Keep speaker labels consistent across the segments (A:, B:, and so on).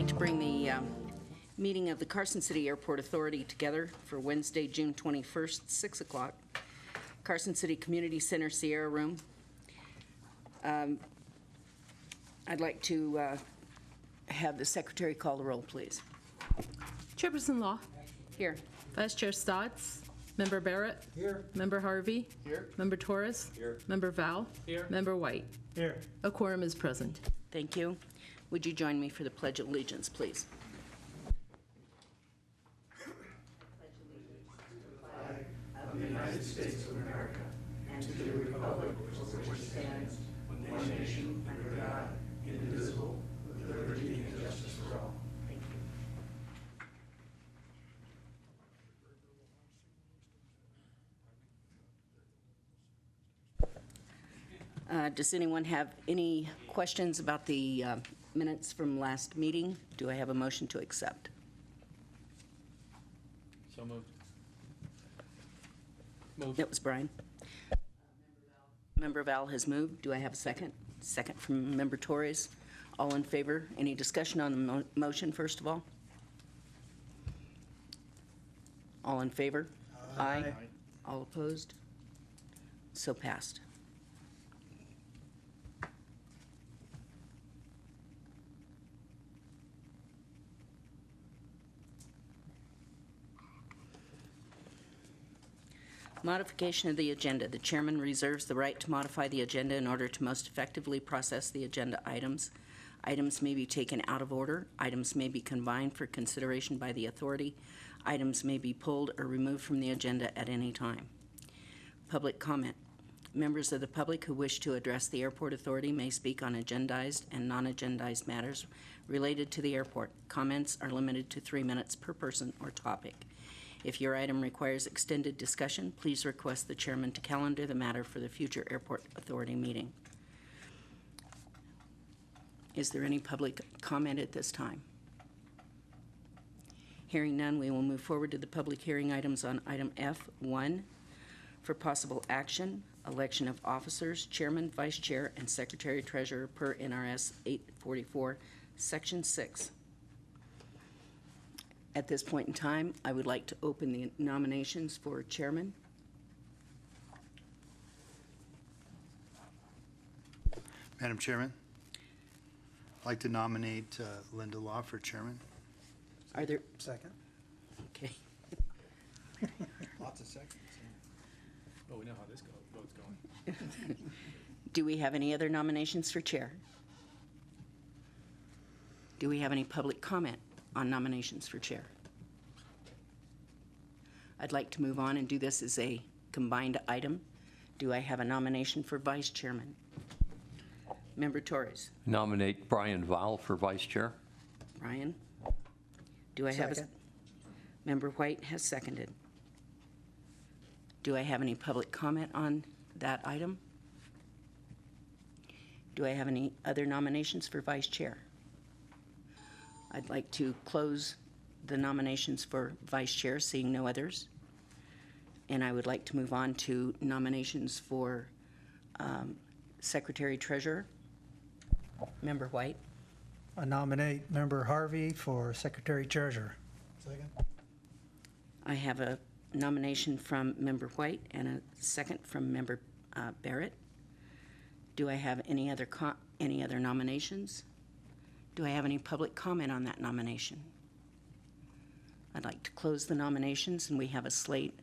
A: like to bring the meeting of the Carson City Airport Authority together for Wednesday, June 21st, 6 o'clock. Carson City Community Center, Sierra Room. I'd like to have the secretary call the roll, please.
B: Chairperson Law.
A: Here.
B: Vice Chair Stotts. Member Barrett.
C: Here.
B: Member Harvey.
C: Here.
B: Member Torres.
C: Here.
B: Member Val.
C: Here.
B: Member White.
C: Here.
B: A quorum is present.
A: Thank you. Would you join me for the Pledge of Allegiance, please?
D: Of the United States of America, and to the republic for which it stands, one nation, under God, indivisible, with liberty and justice for all.
A: Thank you. Does anyone have any questions about the minutes from last meeting? Do I have a motion to accept?
C: So moved.
A: That was Brian. Member Val has moved. Do I have a second? Second from Member Torres. All in favor? Any discussion on the motion, first of all? All in favor? Aye. All opposed? So passed. Modification of the agenda. The chairman reserves the right to modify the agenda in order to most effectively process the agenda items. Items may be taken out of order. Items may be combined for consideration by the authority. Items may be pulled or removed from the agenda at any time. Public comment. Members of the public who wish to address the airport authority may speak on agendized and non-agendized matters related to the airport. Comments are limited to 3 minutes per person or topic. If your item requires extended discussion, please request the chairman to calendar the matter for the future airport authority meeting. Is there any public comment at this time? Hearing none, we will move forward to the public hearing items on item F1 for possible action, election of officers, chairman, vice chair, and secretary treasurer per NRS 844, section 6. At this point in time, I would like to open the nominations for chairman.
E: Madam Chairman, I'd like to nominate Linda Law for chairman.
A: Are there,
C: Second.
A: okay.
C: Lots of seconds. Oh, we know how this vote's going.
A: Do we have any other nominations for chair? Do we have any public comment on nominations for chair? I'd like to move on and do this as a combined item. Do I have a nomination for vice chairman? Member Torres.
F: Nominate Brian Val for vice chair.
A: Brian. Do I have a...
C: Second.
A: Member White has seconded. Do I have any public comment on that item? Do I have any other nominations for vice chair? I'd like to close the nominations for vice chair, seeing no others. And I would like to move on to nominations for secretary treasurer. Member White.
G: I nominate Member Harvey for Secretary Treasurer.
C: Second.
A: I have a nomination from Member White and a second from Member Barrett. Do I have any other nominations? Do I have any public comment on that nomination? I'd like to close the nominations, and we have a slate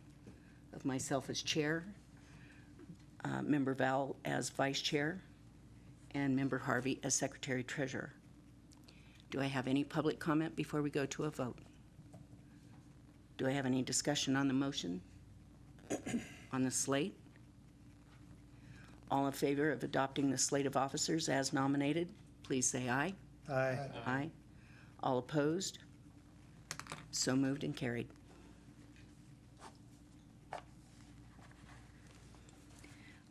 A: of myself as chair, Member Val as vice chair, and Member Harvey as secretary treasurer. Do I have any public comment before we go to a vote? Do I have any discussion on the motion? On the slate? All in favor of adopting the slate of officers as nominated, please say aye.
G: Aye.
A: Aye. All opposed? So moved and carried.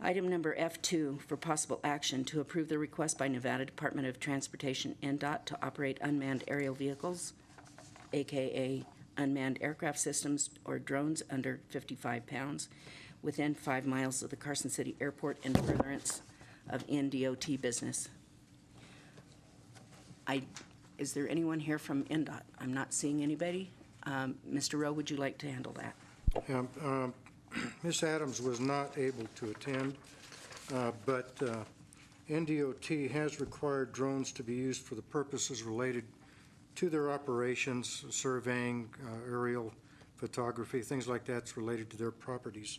A: Item number F2 for possible action to approve the request by Nevada Department of Transportation NDOT to operate unmanned aerial vehicles, aka unmanned aircraft systems or drones under 55 pounds, within 5 miles of the Carson City Airport in furtherance of NDOT business. I Is there anyone here from NDOT? I'm not seeing anybody. Mr. Rowe, would you like to handle that?
H: Ms. Adams was not able to attend, but NDOT has required drones to be used for the purposes related to their operations, surveying, aerial photography, things like that's related to their properties.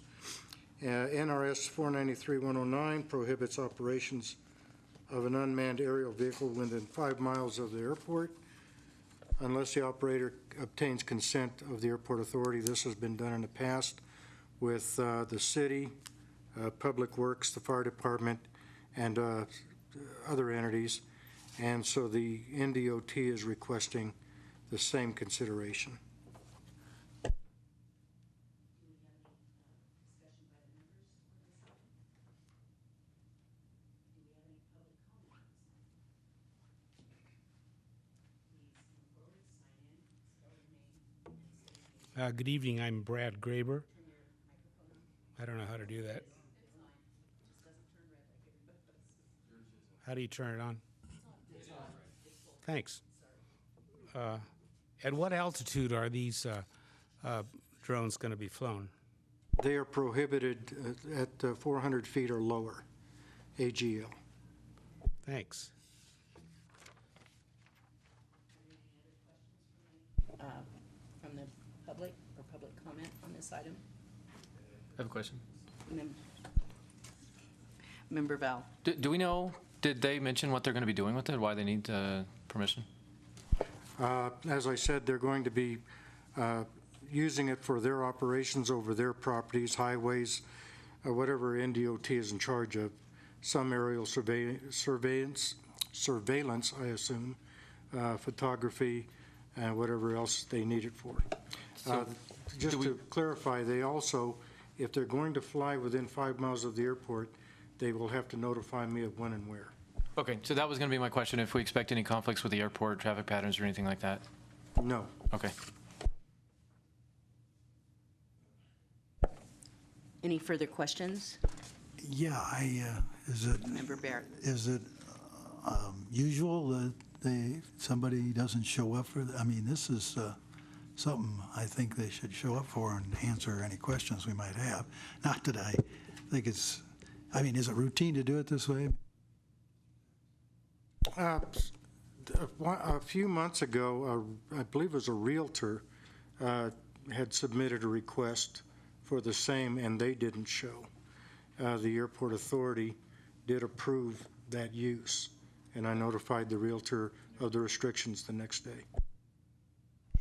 H: NRS 493-109 prohibits operations of an unmanned aerial vehicle within 5 miles of the airport unless the operator obtains consent of the airport authority. This has been done in the past with the city, Public Works, the fire department, and other entities. And so the NDOT is requesting the same consideration.
I: Good evening, I'm Brad Graber. I don't know how to do that. How do you turn it on? Thanks. At what altitude are these drones going to be flown?
H: They are prohibited at 400 feet or lower, AGL.
I: Thanks.
A: From the public or public comment on this item?
C: I have a question.
A: Member Val.
C: Do we know, did they mention what they're going to be doing with it, why they need permission?
H: As I said, they're going to be using it for their operations over their properties, highways, whatever NDOT is in charge of. Some aerial surveillance, I assume, photography, and whatever else they need it for. Just to clarify, they also, if they're going to fly within 5 miles of the airport, they will have to notify me of when and where.
C: Okay, so that was going to be my question, if we expect any conflicts with the airport, traffic patterns, or anything like that?
H: No.
C: Okay.
A: Any further questions?
G: Yeah,
A: Member Barrett.
G: is it usual that somebody doesn't show up for, I mean, this is something I think they should show up for and answer any questions we might have. Not that I think it's, I mean, is it routine to do it this way?
H: A few months ago, I believe it was a realtor had submitted a request for the same, and they didn't show. The airport authority did approve that use, and I notified the realtor of the restrictions the next day.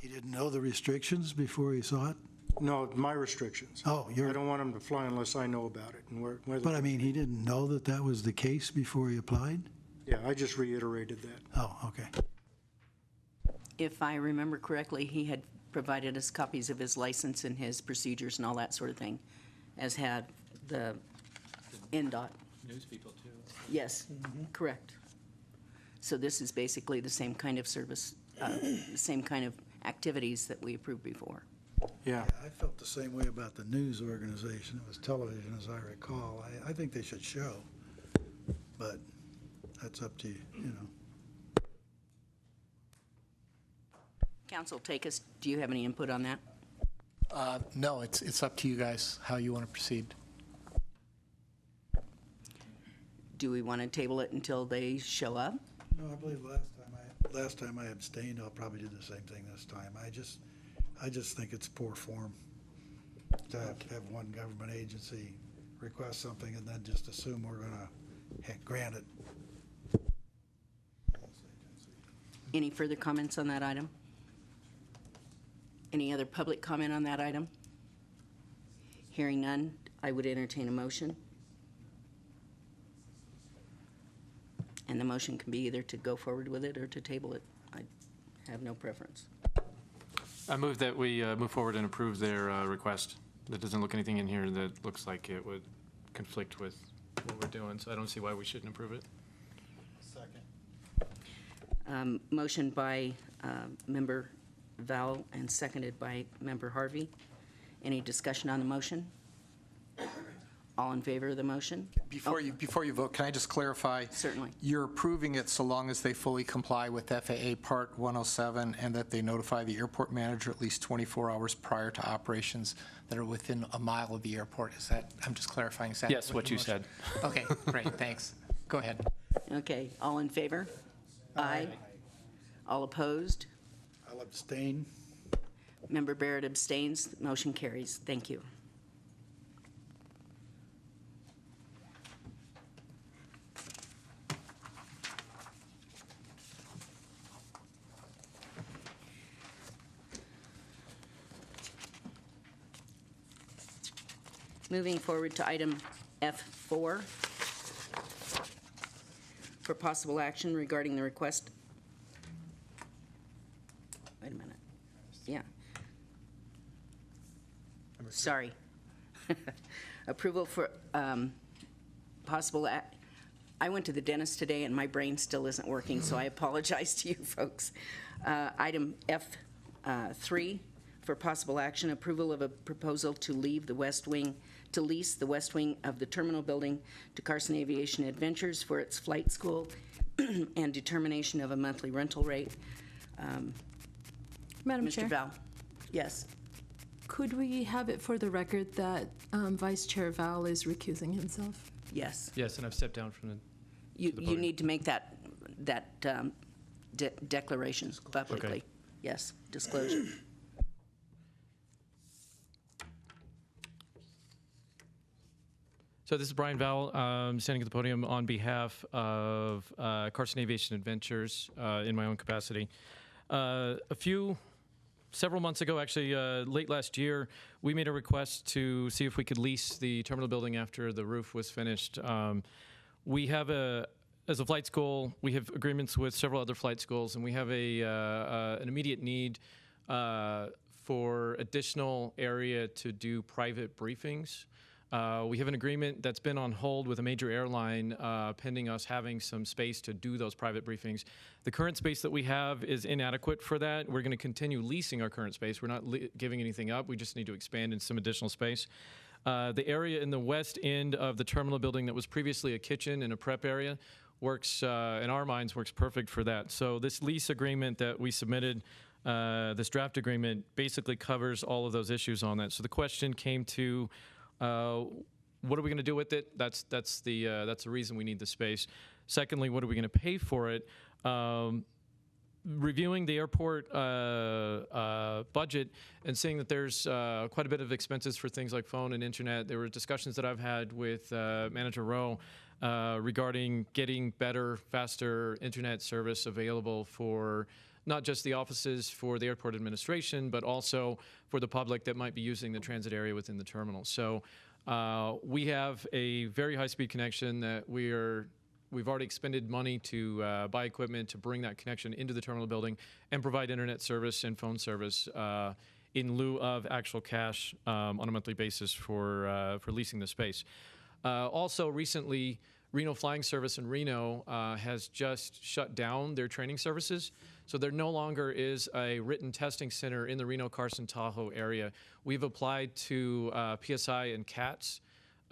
G: He didn't know the restrictions before he saw it?
H: No, my restrictions.
G: Oh,
H: I don't want him to fly unless I know about it. And whether,
G: But I mean, he didn't know that that was the case before he applied?
H: yeah, I just reiterated that.
G: Oh, okay.
A: If I remember correctly, he had provided us copies of his license and his procedures and all that sort of thing, as had the NDOT.
C: News people, too.
A: Yes, correct. So this is basically the same kind of service, same kind of activities that we approved before.
H: Yeah.
G: I felt the same way about the news organization. It was television, as I recall. I think they should show, but that's up to you, you know.
A: Council, take us, do you have any input on that?
J: No, it's up to you guys how you want to proceed.
A: Do we want to table it until they show up?
G: No, I believe last time I abstained. I'll probably do the same thing this time. I just think it's poor form to have one government agency request something and then just assume we're going to grant it.
A: Any further comments on that item? Any other public comment on that item? Hearing none, I would entertain a motion. And the motion can be either to go forward with it or to table it. I have no preference.
C: I move that we move forward and approve their request. There doesn't look anything in here that looks like it would conflict with what we're doing, so I don't see why we shouldn't approve it.
J: Second.
A: Motion by Member Val and seconded by Member Harvey. Any discussion on the motion? All in favor of the motion?
J: Before you vote, can I just clarify?
A: Certainly.
J: You're approving it so long as they fully comply with FAA Part 107 and that they notify the airport manager at least 24 hours prior to operations that are within a mile of the airport. Is that, I'm just clarifying, is that?
C: Yes, what
J: the
C: you
J: motion?
C: said.
J: Okay, great, thanks. Go ahead.
A: Okay, all in favor? Aye. All opposed?
G: I'll abstain.
A: Member Barrett abstains. Motion carries. Thank you. Moving forward to item F4, for possible action regarding the request. Wait a minute. Yeah. Sorry. Approval for possible I went to the dentist today and my brain still isn't working, so I apologize to you folks. Item F3, for possible action, approval of a proposal to lease the west wing of the terminal building to Carson Aviation Adventures for its flight school and determination of a monthly rental rate.
K: Madam
A: Mr.
K: Chair,
A: Val? Yes.
K: could we have it for the record that Vice Chair Val is recusing himself?
A: Yes.
C: Yes, and I've stepped down from the
A: You
C: the podium.
A: need to make that declaration publicly.
C: Okay.
A: Yes, disclosure.
C: So this is Brian Vowell, standing at the podium on behalf of Carson Aviation Adventures in my own capacity. Several months ago, actually late last year, we made a request to see if we could lease the terminal building after the roof was finished. We have as a flight school, we have agreements with several other flight schools, and we have an immediate need for additional area to do private briefings. We have an agreement that's been on hold with a major airline pending us having some space to do those private briefings. The current space that we have is inadequate for that. We're going to continue leasing our current space. We're not giving anything up. We just need to expand in some additional space. The area in the west end of the terminal building that was previously a kitchen and a prep area works, in our minds, works perfect for that. So this lease agreement that we submitted, this draft agreement, basically covers all of those issues on that. So the question came to, what are we going to do with it? That's the reason we need the space. Secondly, what are we going to pay for it? Reviewing the airport budget and seeing that there's quite a bit of expenses for things like phone and internet. There were discussions that I've had with Manager Rowe regarding getting better, faster internet service available for not just the offices for the airport administration, but also for the public that might be using the transit area within the terminal. So we have a very high-speed connection that we've already expended money to buy equipment to bring that connection into the terminal building and provide internet service and phone service in lieu of actual cash on a monthly basis for leasing the space. Also, recently, Reno Flying Service in Reno has just shut down their training services. So there no longer is a written testing center in the Reno, Carson, Tahoe area. We've applied to PSI and CATS.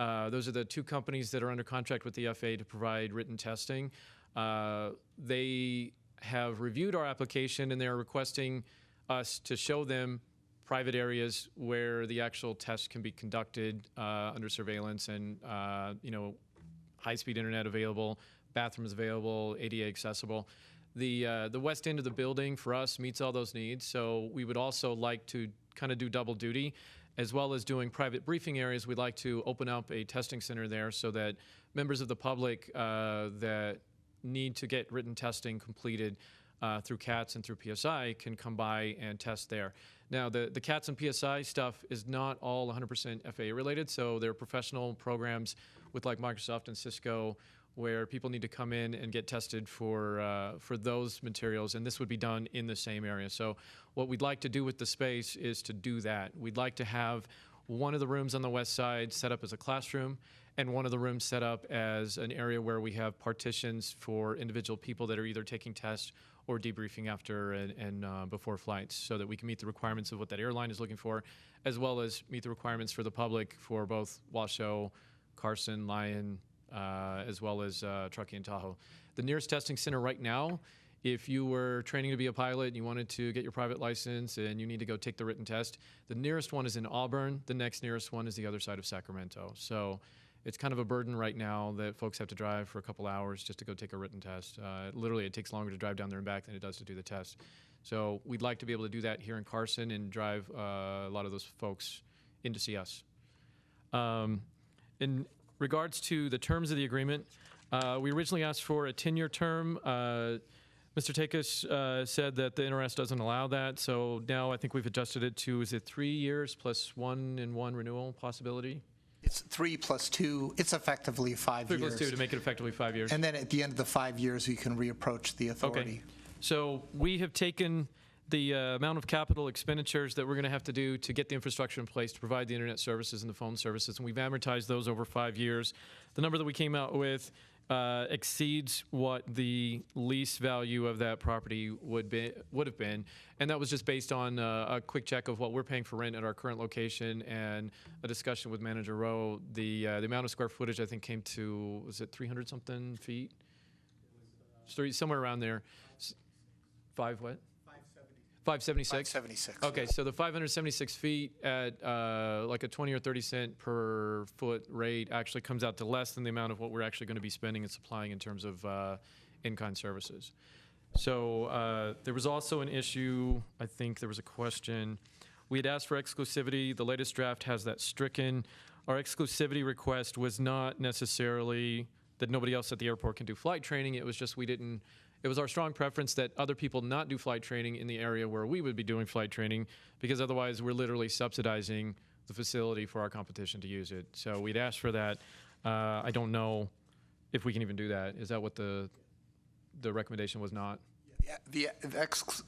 C: Those are the two companies that are under contract with the FAA to provide written testing. They have reviewed our application and they're requesting us to show them private areas where the actual test can be conducted under surveillance and high-speed internet available, bathrooms available, ADA accessible. The west end of the building for us meets all those needs, so we would also like to kind of do double duty. As well as doing private briefing areas, we'd like to open up a testing center there so that members of the public that need to get written testing completed through CATS and through PSI can come by and test there. Now, the CATS and PSI stuff is not all 100% FAA related, so there are professional programs with like Microsoft and Cisco where people need to come in and get tested for those materials, and this would be done in the same area. So what we'd like to do with the space is to do that. We'd like to have one of the rooms on the west side set up as a classroom and one of the rooms set up as an area where we have partitions for individual people that are either taking tests or debriefing after and before flights so that we can meet the requirements of what that airline is looking for, as well as meet the requirements for the public for both Washoe, Carson, Lyon, as well as Truckee and Tahoe. The nearest testing center right now, if you were training to be a pilot and you wanted to get your private license and you need to go take the written test, the nearest one is in Auburn. The next nearest one is the other side of Sacramento. So it's kind of a burden right now that folks have to drive for a couple hours just to go take a written test. Literally, it takes longer to drive down there and back than it does to do the test. So we'd like to be able to do that here in Carson and drive a lot of those folks in to see us. In regards to the terms of the agreement, we originally asked for a 10-year term. Mr. Takis said that the NRS doesn't allow that, so now I think we've adjusted it to, is it 3 years plus 1-in-1 renewal possibility?
J: It's 3 plus 2. It's effectively 5 years.
C: 3 plus 2 to make it effectively 5 years.
J: And then at the end of the 5 years, you can reapproach the authority.
C: Okay. So we have taken the amount of capital expenditures that we're going to have to do to get the infrastructure in place to provide the internet services and the phone services, and we've amortized those over 5 years. The number that we came out with exceeds what the lease value of that property would have been, and that was just based on a quick check of what we're paying for rent at our current location and a discussion with Manager Rowe. The amount of square footage I think came to, was it 300 something feet? Somewhere around there. 576.
J: 576.
C: Okay, so the 576 feet at like a 20 or 30 cent per foot rate actually comes out to less than the amount of what we're actually going to be spending and supplying in terms of in-kind services. So there was also an issue, I think there was a question. We had asked for exclusivity. The latest draft has that stricken. Our exclusivity request was not necessarily that nobody else at the airport can do flight training. It was just it was our strong preference that other people not do flight training in the area where we would be doing flight training, because otherwise we're literally subsidizing the facility for our competition to use it. So we'd asked for that. I don't know if we can even do that. Is that what the recommendation was not?
J: Yeah, the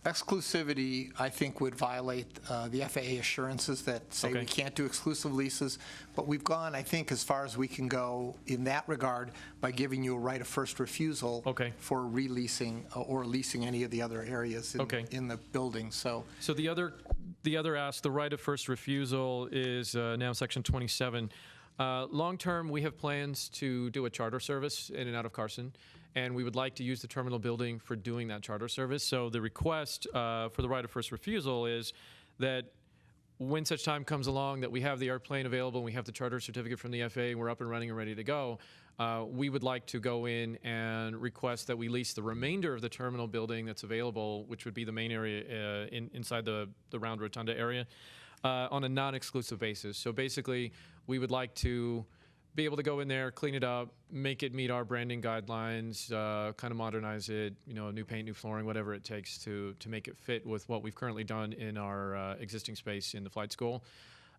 J: exclusivity, I think, would violate the FAA assurances that say
C: Okay.
J: we can't do exclusive leases. But we've gone, I think, as far as we can go in that regard by giving you a right of first refusal
C: Okay.
J: for releasing or leasing any of the other areas
C: Okay.
J: in the building. So
C: the other ask, the right of first refusal, is now Section 27. Long term, we have plans to do a charter service in and out of Carson, and we would like to use the terminal building for doing that charter service. So the request for the right of first refusal is that when such time comes along that we have the airplane available and we have the charter certificate from the FAA and we're up and running and ready to go, we would like to go in and request that we lease the remainder of the terminal building that's available, which would be the main area inside the round rotunda area, on a non-exclusive basis. So basically, we would like to be able to go in there, clean it up, make it meet our branding guidelines, kind of modernize it, new paint, new flooring, whatever it takes to make it fit with what we've currently done in our existing space in the flight school,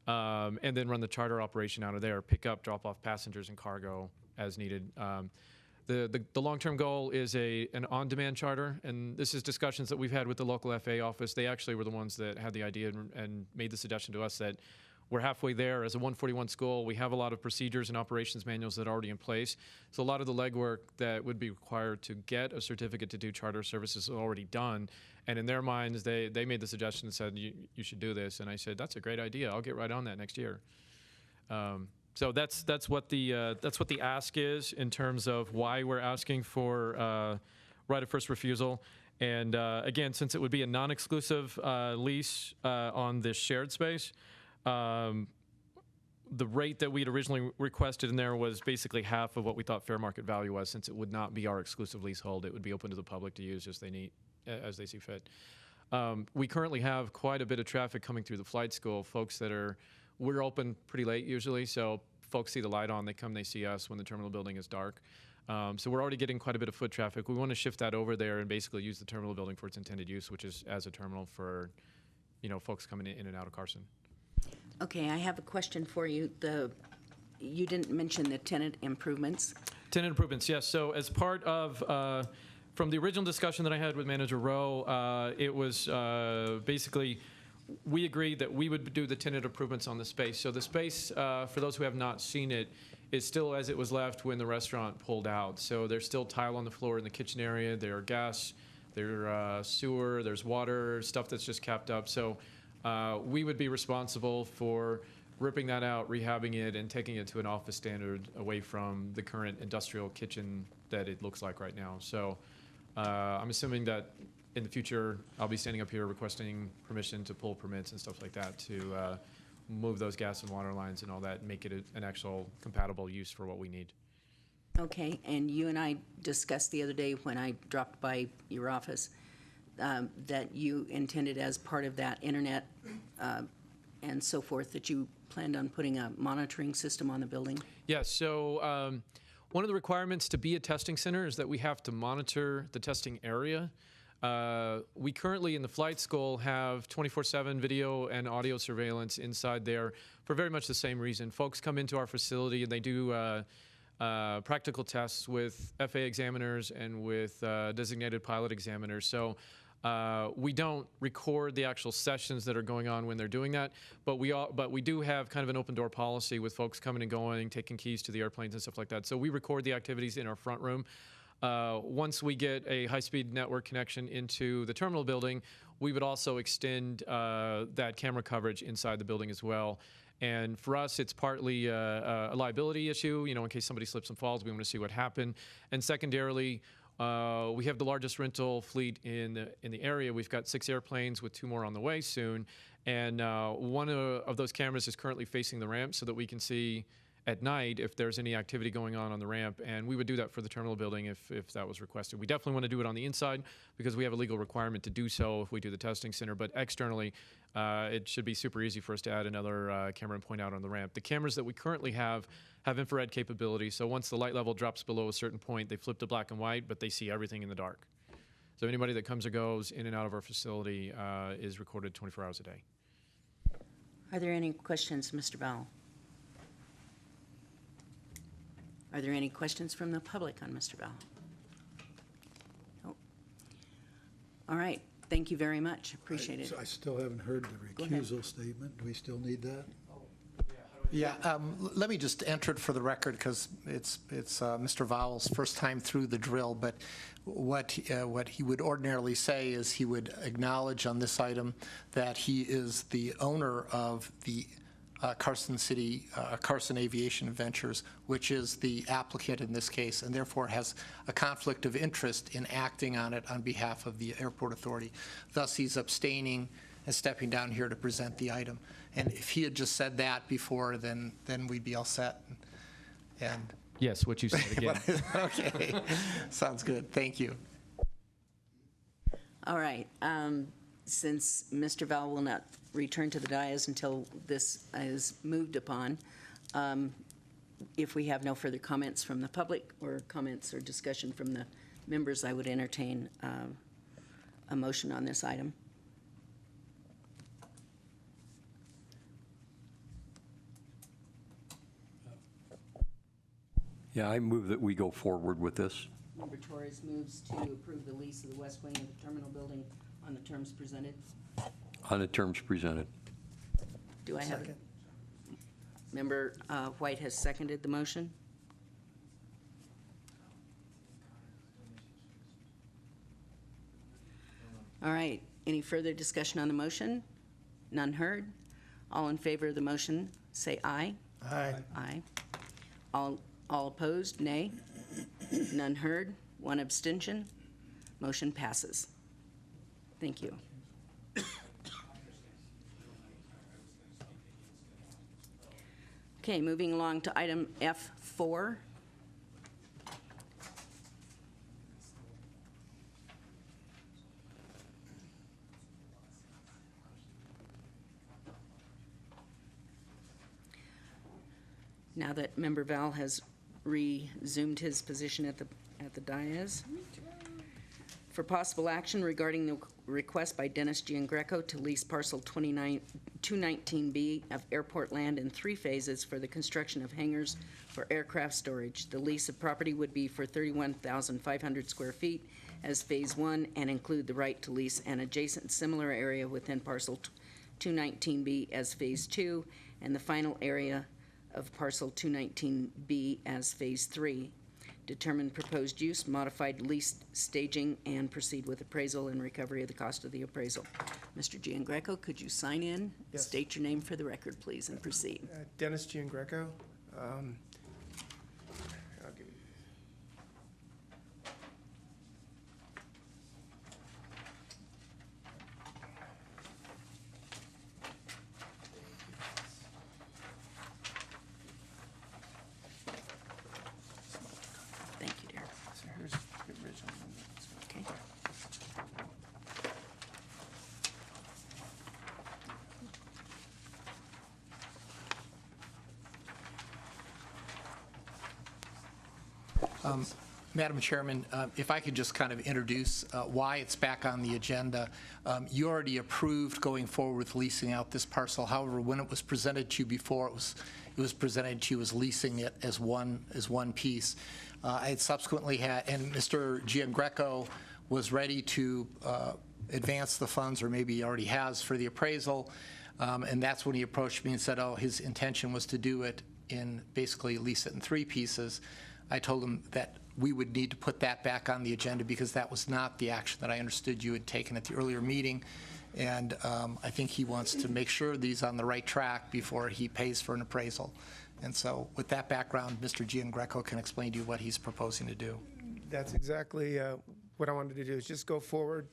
C: and then run the charter operation out of there, pick up, drop off passengers and cargo as needed. The long-term goal is an on-demand charter, and this is discussions that we've had with the local FAA office. They actually were the ones that had the idea and made the suggestion to us that we're halfway there. As a 141 school, we have a lot of procedures and operations manuals that are already in place. So a lot of the legwork that would be required to get a certificate to do charter services is already done. And in their minds, they made the suggestion and said, you should do this. And I said, that's a great idea. I'll get right on that next year. So that's what the ask is in terms of why we're asking for right of first refusal. And again, since it would be a non-exclusive lease on this shared space, the rate that we'd originally requested in there was basically half of what we thought fair market value was, since it would not be our exclusive leasehold. It would be open to the public to use as they see fit. We currently have quite a bit of traffic coming through the flight school. We're open pretty late usually, so folks see the light on, they come, they see us when the terminal building is dark. So we're already getting quite a bit of foot traffic. We want to shift that over there and basically use the terminal building for its intended use, which is as a terminal for, folks coming in and out of Carson.
A: Okay, I have a question for you. You didn't mention the tenant improvements.
C: Tenant improvements, yes. So as part of, from the original discussion that I had with Manager Rowe, it was basically, we agreed that we would do the tenant improvements on the space. So the space, for those who have not seen it, is still as it was left when the restaurant pulled out. So there's still tile on the floor in the kitchen area. There are gas, there's sewer, there's water, stuff that's just capped up. So we would be responsible for ripping that out, rehabbing it, and taking it to an office standard away from the current industrial kitchen that it looks like right now. So I'm assuming that in the future, I'll be standing up here requesting permission to pull permits and stuff like that to move those gas and water lines and all that, and make it an actual compatible use for what we need.
A: Okay, and you and I discussed the other day when I dropped by your office that you intended as part of that internet and so forth, that you planned on putting a monitoring system on the building?
C: Yeah, so one of the requirements to be a testing center is that we have to monitor the testing area. We currently in the flight school have 24/7 video and audio surveillance inside there for very much the same reason. Folks come into our facility and they do practical tests with FAA examiners and with designated pilot examiners. So we don't record the actual sessions that are going on when they're doing that, but we do have kind of an open door policy with folks coming and going, taking keys to the airplanes and stuff like that. So we record the activities in our front room. Once we get a high-speed network connection into the terminal building, we would also extend that camera coverage inside the building as well. And for us, it's partly a liability issue, in case somebody slips and falls, we want to see what happened. And secondarily, we have the largest rental fleet in the area. We've got 6 airplanes with 2 more on the way soon. And one of those cameras is currently facing the ramp so that we can see at night if there's any activity going on the ramp, and we would do that for the terminal building if that was requested. We definitely want to do it on the inside because we have a legal requirement to do so if we do the testing center, but externally it should be super easy for us to add another camera and point out on the ramp. The cameras that we currently have infrared capability, so once the light level drops below a certain point, they flip to black and white, but they see everything in the dark. So anybody that comes or goes in and out of our facility is recorded 24 hours a day.
A: Are there any questions, Mr. Bowell? Are there any questions from the public on Mr. Bowell? No. All right. Thank you very much. Appreciate it.
G: I still haven't heard the recusal statement. Do we still need that?
J: Yeah, let me just enter it for the record because it's Mr. Vowell's first time through the drill, but what he would ordinarily say is he would acknowledge on this item that he is the owner of the Carson City, Carson Aviation Ventures, which is the applicant in this case, and therefore has a conflict of interest in acting on it on behalf of the airport authority. Thus, he's abstaining and stepping down here to present the item. And if he had just said that before, then we'd be all set. And
C: Yes, what you said again.
J: okay, sounds good. Thank you.
A: All right. Since Mr. Val will not return to the dais until this is moved upon, if we have no further comments from the public or comments or discussion from the members, I would entertain a motion on this item.
F: Yeah, I move that we go forward with this.
A: Member Torres moves to approve the lease of the west wing of the terminal building on the terms presented.
F: On the terms presented.
A: Do I have it? Member White has seconded the motion. All right. Any further discussion on the motion? None heard. All in favor of the motion, say aye.
H: Aye.
A: Aye. All opposed, nay. None heard. 1 abstention. Motion passes. Thank you. Okay, moving along to item F4. Now that Member Val has resumed his position at the dais. For possible action regarding the request by Dennis Giangreco to lease parcel 219B of airport land in 3 phases for the construction of hangars for aircraft storage. The lease of property would be for 31,500 square feet as phase 1 and include the right to lease an adjacent similar area within parcel 219B as phase 2 and the final area of parcel 219B as phase 3. determine proposed use, modified lease staging, and proceed with appraisal and recovery of the cost of the appraisal. Mr. Giangreco, could you sign in?
D: Yes.
A: State your name for the record, please, and proceed.
D: Dennis Giangreco. I'll give you.
A: Thank you, dear.
D: So here's the original.
A: Okay.
J: Madam Chairman, if I could just kind of introduce why it's back on the agenda. You already approved going forward with leasing out this parcel. However, when it was presented to you before, it was presented to you as leasing it as one piece. I had subsequently had, and Mr. Giangreco was ready to advance the funds, or maybe he already has, for the appraisal. And that's when he approached me and said, oh, his intention was to do it in, basically lease it in 3 pieces. I told him that we would need to put that back on the agenda because that was not the action that I understood you had taken at the earlier meeting. And I think he wants to make sure that he's on the right track before he pays for an appraisal. And so with that background, Mr. Giangreco can explain to you what he's proposing to do.
D: That's exactly what I wanted to do, is just go forward,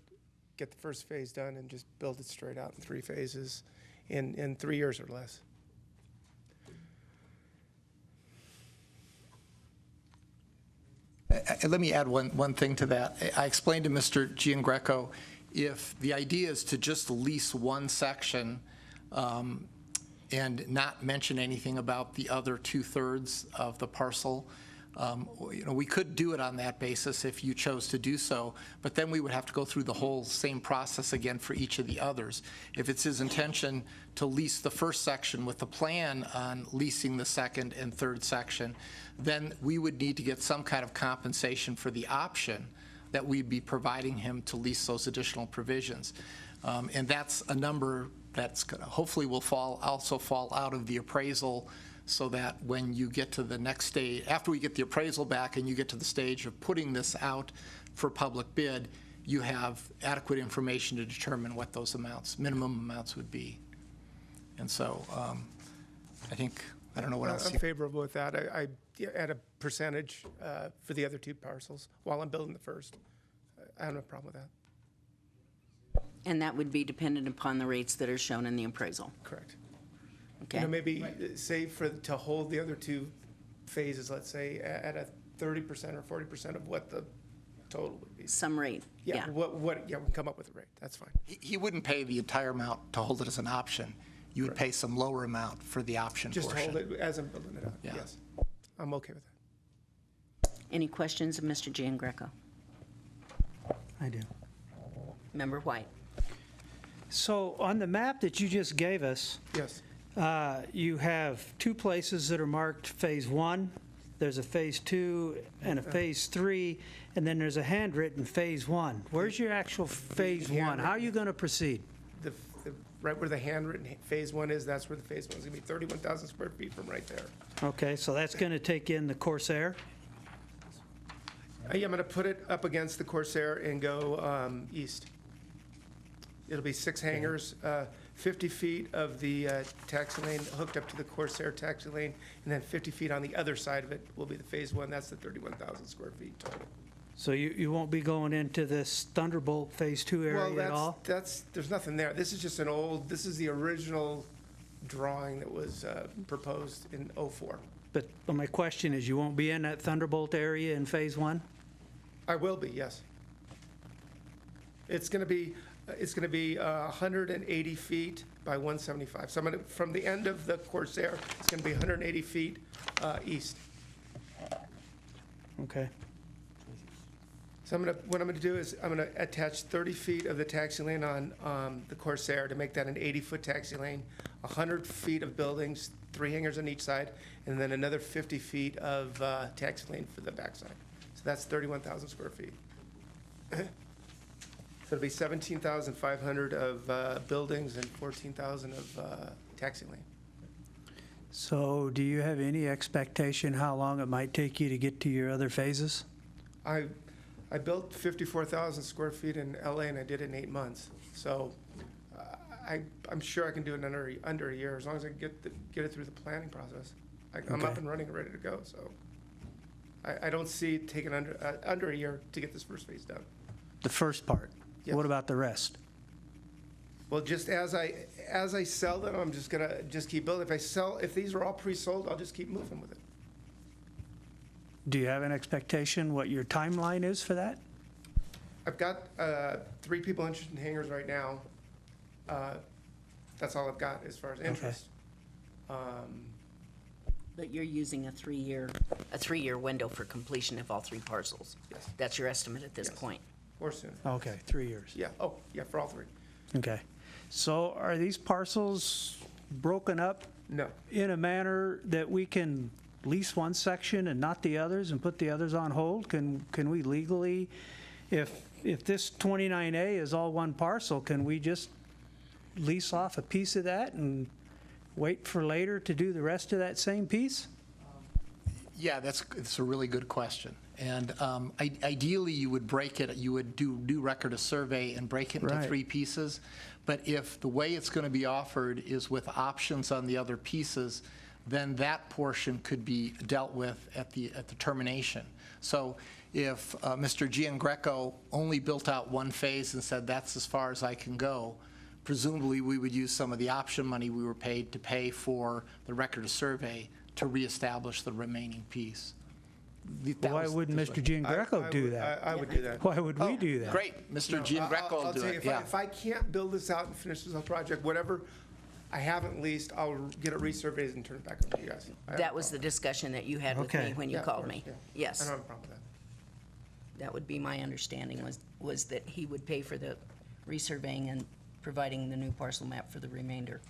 D: get the first phase done, and just build it straight out in 3 phases in 3 years or less.
J: Let me add one thing to that. I explained to Mr. Giangreco, if the idea is to just lease one section and not mention anything about the other 2/3 of the parcel, we could do it on that basis if you chose to do so, but then we would have to go through the whole same process again for each of the others. If it's his intention to lease the first section with the plan on leasing the second and third section, then we would need to get some kind of compensation for the option that we'd be providing him to lease those additional provisions. And that's a number that's hopefully will also fall out of the appraisal, so that when you get to the next stage, after we get the appraisal back and you get to the stage of putting this out for public bid, you have adequate information to determine what those amounts, minimum amounts would be. And so I think, I don't know what else.
D: I'm favorable with that. I add a percentage for the other 2 parcels while I'm building the first. I have no problem with that.
A: And that would be dependent upon the rates that are shown in the appraisal.
D: Correct.
A: Okay.
D: Maybe say to hold the other 2 phases, let's say, at a 30% or 40% of what the total would be.
A: Some rate, yeah.
D: We can come up with a rate. That's fine.
J: He wouldn't pay the entire amount to hold it as an option. You would pay some lower amount for the option
D: Just
J: portion.
D: hold it as I'm building it up.
J: Yeah.
D: Yes. I'm okay with that.
A: Any questions of Mr. Giangreco?
L: I do.
A: Member White?
L: So on the map that you just gave us,
D: Yes.
L: You have 2 places that are marked Phase 1. There's a Phase 2 and a Phase 3, and then there's a handwritten Phase 1. Where's your actual Phase 1? How are you going to proceed?
D: Right where the handwritten Phase 1 is, that's where the Phase 1 is going to be, 31,000 square feet from right there.
L: Okay, so that's going to take in the Corsair?
D: I'm going to put it up against the Corsair and go east. It'll be 6 hangars, 50 feet of the taxi lane hooked up to the Corsair taxi lane, and then 50 feet on the other side of it will be the Phase 1. That's the 31,000 square feet total.
L: So you won't be going into this Thunderbolt Phase 2 area at all?
D: There's nothing there. This is just this is the original drawing that was proposed in '04.
L: But my question is, you won't be in that Thunderbolt area in Phase 1?
D: I will be, yes. It's going to be 180 feet by 175. So from the end of the Corsair, it's going to be 180 feet east.
L: Okay.
D: So what I'm going to do is I'm going to attach 30 feet of the taxi lane on the Corsair to make that an 80-foot taxi lane, 100 feet of buildings, 3 hangars on each side, and then another 50 feet of taxi lane for the backside. So that's 31,000 square feet. So it'll be 17,500 of buildings and 14,000 of taxi lane.
L: So do you have any expectation how long it might take you to get to your other phases?
D: I built 54,000 square feet in LA and I did it in 8 months. So I'm sure I can do it under a year as long as I get it through the planning process. I'm up
L: Okay.
D: and running and ready to go. So I don't see it taking under a year to get this first phase done.
L: The first part?
D: Yes.
L: What about the rest?
D: Well, just as I sell them, I'm just gonna keep building. If these are all pre-sold, I'll just keep moving with it.
L: Do you have an expectation what your timeline is for that?
D: I've got 3 people interested in hangars right now. That's all I've got as far as interest.
A: But you're using a three-year window for completion of all 3 parcels?
D: Yes.
A: That's your estimate at this
D: Yes.
A: point?
D: Or sooner.
L: Okay, 3 years.
D: Yeah. Oh, yeah, for all 3.
L: Okay. So are these parcels broken up
D: No.
L: in a manner that we can lease one section and not the others and put the others on hold? Can we legally, if this 29A is all one parcel, can we just lease off a piece of that and wait for later to do the rest of that same piece?
J: Yeah, it's a really good question. And ideally, you would break it, you would do record of survey and break it into
L: Right.
J: 3 pieces. But if the way it's going to be offered is with options on the other pieces, then that portion could be dealt with at the termination. So if Mr. Giangreco only built out 1 phase and said, that's as far as I can go, presumably we would use some of the option money we were paid to pay for the record of survey to reestablish the remaining piece.
L: Why wouldn't Mr. Giangreco do that?
D: I would do that.
L: Why would we do that?
J: Great, Mr. Giangreco will
D: I'll
J: do
D: tell you,
J: it, yeah.
D: if I can't build this out and finish this whole project, whatever I haven't leased, I'll get it resurveyed and turn it back over to you guys. I have
A: That
D: no
A: was the
D: problem.
A: discussion that you had with
L: Okay.
A: me when you
D: Yeah, of
A: called
D: course,
A: me?
D: yeah. I
A: Yes.
D: don't have a problem with that.
A: That would be my understanding, was that he would pay for the resurveying and providing the new parcel map for the remainder.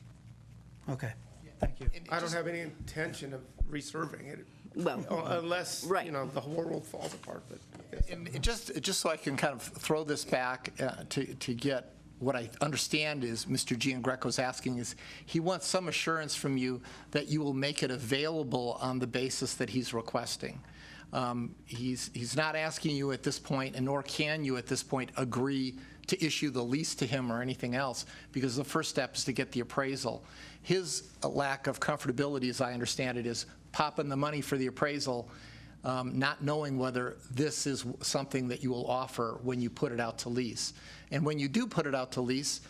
L: Okay, thank you.
D: I don't have any intention of resurveying it.
A: Well,
D: Unless,
A: Right.
D: the whole world falls apart, but. yes.
J: And just so I can kind of throw this back to get what I understand is Mr. Giangreco's asking is, he wants some assurance from you that you will make it available on the basis that he's requesting. He's not asking you at this point, and nor can you at this point agree to issue the lease to him or anything else, because the first step is to get the appraisal. His lack of comfortability, as I understand it, is popping the money for the appraisal, not knowing whether this is something that you will offer when you put it out to lease. And when you do put it out to lease,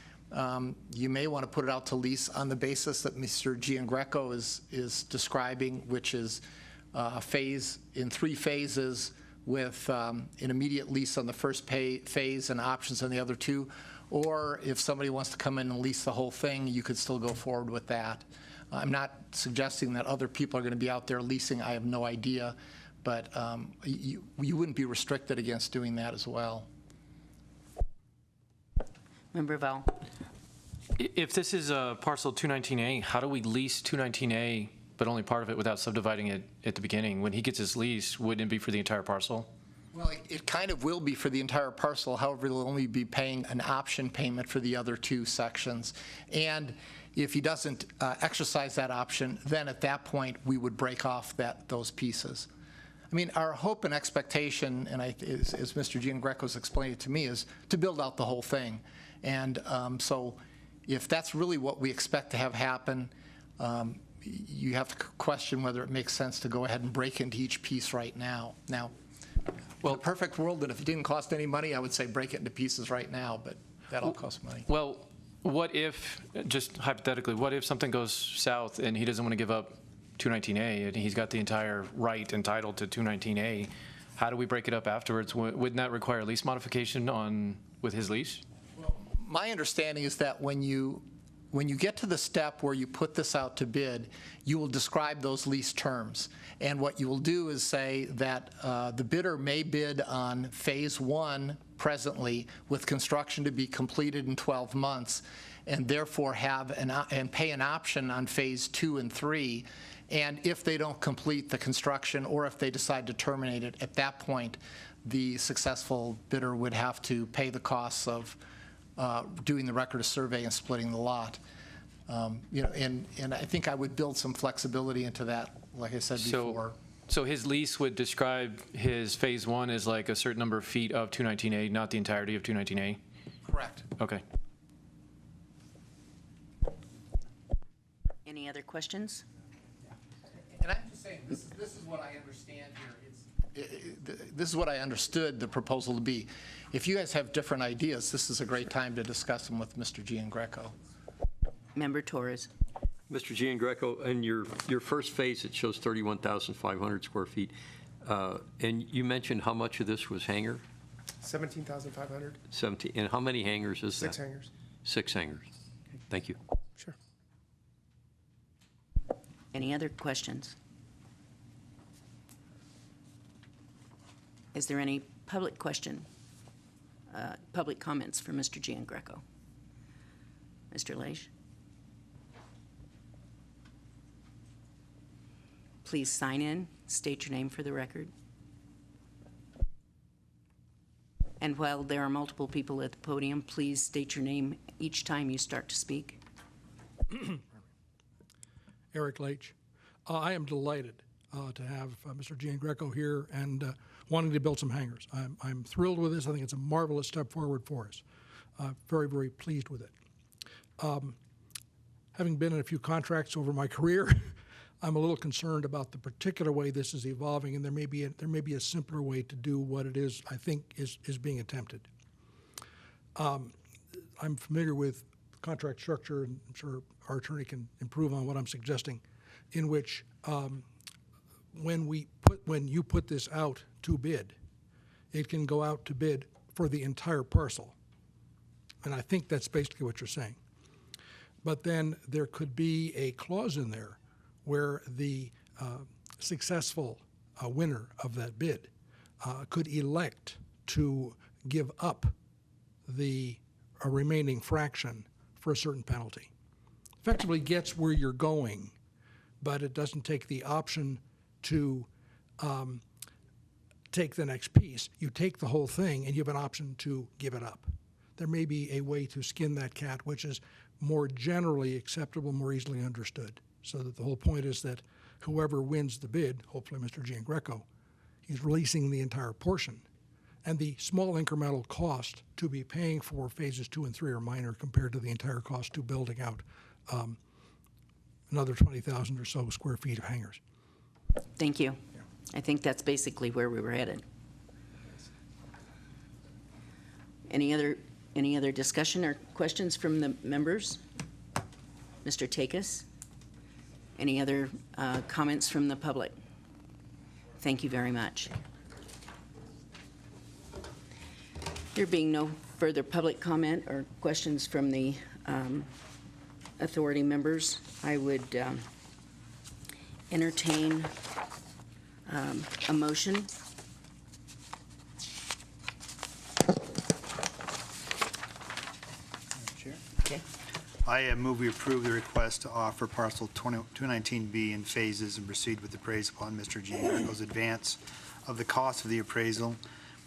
J: you may want to put it out to lease on the basis that Mr. Giangreco is describing, which is phase in 3 phases with an immediate lease on the first phase and options on the other 2. Or if somebody wants to come in and lease the whole thing, you could still go forward with that. I'm not suggesting that other people are going to be out there leasing. I have no idea. But you wouldn't be restricted against doing that as well.
A: Member Val?
C: If this is a parcel 219A, how do we lease 219A, but only part of it without subdividing it at the beginning? When he gets his lease, wouldn't it be for the entire parcel?
J: Well, it kind of will be for the entire parcel. However, he'll only be paying an option payment for the other 2 sections. And if he doesn't exercise that option, then at that point, we would break off those pieces. I mean, our hope and expectation, and as Mr. Giangreco's explained it to me, is to build out the whole thing. And so if that's really what we expect to have happen, you have to question whether it makes sense to go ahead and break into each piece right now. Now, well, in a perfect world, that if it didn't cost any money, I would say break it into pieces right now, but that'll cost money.
C: Well, what if, just hypothetically, what if something goes south and he doesn't want to give up 219A and he's got the entire right entitled to 219A? How do we break it up afterwards? Wouldn't that require lease modification with his lease?
J: My understanding is that when you get to the step where you put this out to bid, you will describe those lease terms. And what you will do is say that the bidder may bid on phase 1 presently with construction to be completed in 12 months, and therefore and pay an option on phase 2 and 3. And if they don't complete the construction, or if they decide to terminate it, at that point, the successful bidder would have to pay the costs of doing the record of survey and splitting the lot. And I think I would build some flexibility into that, like I said before.
C: So his lease would describe his phase one as like a certain number of feet of 219A, not the entirety of 219A?
J: Correct.
C: Okay.
A: Any other questions?
J: And I'm just saying, this is what I understand here. This is what I understood the proposal to be. If you guys have different ideas, this is a great time to discuss them with Mr. Giangreco.
A: Member Torres.
F: Mr. Giangreco, in your first phase, it shows 31,500 square feet. And you mentioned how much of this was hangar?
D: 17,500.
F: 17. And how many hangars is that?
D: 6 hangars.
F: 6 hangars. Thank you.
D: Sure.
A: Any other questions? Is there any public question, public comments for Mr. Giangreco? Mr. Leish? Please sign in, state your name for the record. And while there are multiple people at the podium, please state your name each time you start to speak.
M: Eric Leach. I am delighted to have Mr. Giangreco here and wanting to build some hangars. I'm thrilled with this. I think it's a marvelous step forward for us. Very, very pleased with it. Having been in a few contracts over my career, I'm a little concerned about the particular way this is evolving, and there may be a simpler way to do what it is I think is being attempted. I'm familiar with contract structure, and I'm sure our attorney can improve on what I'm suggesting, in which when you put this out to bid, it can go out to bid for the entire parcel. And I think that's basically what you're saying. But then there could be a clause in there where the successful winner of that bid could elect to give up the remaining fraction for a certain penalty. Effectively gets where you're going, but it doesn't take the option to take the next piece. You take the whole thing and you have an option to give it up. There may be a way to skin that cat, which is more generally acceptable, more easily understood. So that the whole point is that whoever wins the bid, hopefully Mr. Giangreco, he's releasing the entire portion. And the small incremental cost to be paying for phases 2 and 3 are minor compared to the entire cost to building out another 20,000 or so square feet of hangars.
A: Thank you. I think that's basically where we were headed. Any other discussion or questions from the members? Mr. Takis? Any other comments from the public? Thank you very much. There being no further public comment or questions from the authority members, I would entertain a motion.
E: Chair?
A: Okay.
E: I move we approve the request to offer parcel 219B in phases and proceed with appraisal upon Mr. Giangreco's advance of the cost of the appraisal,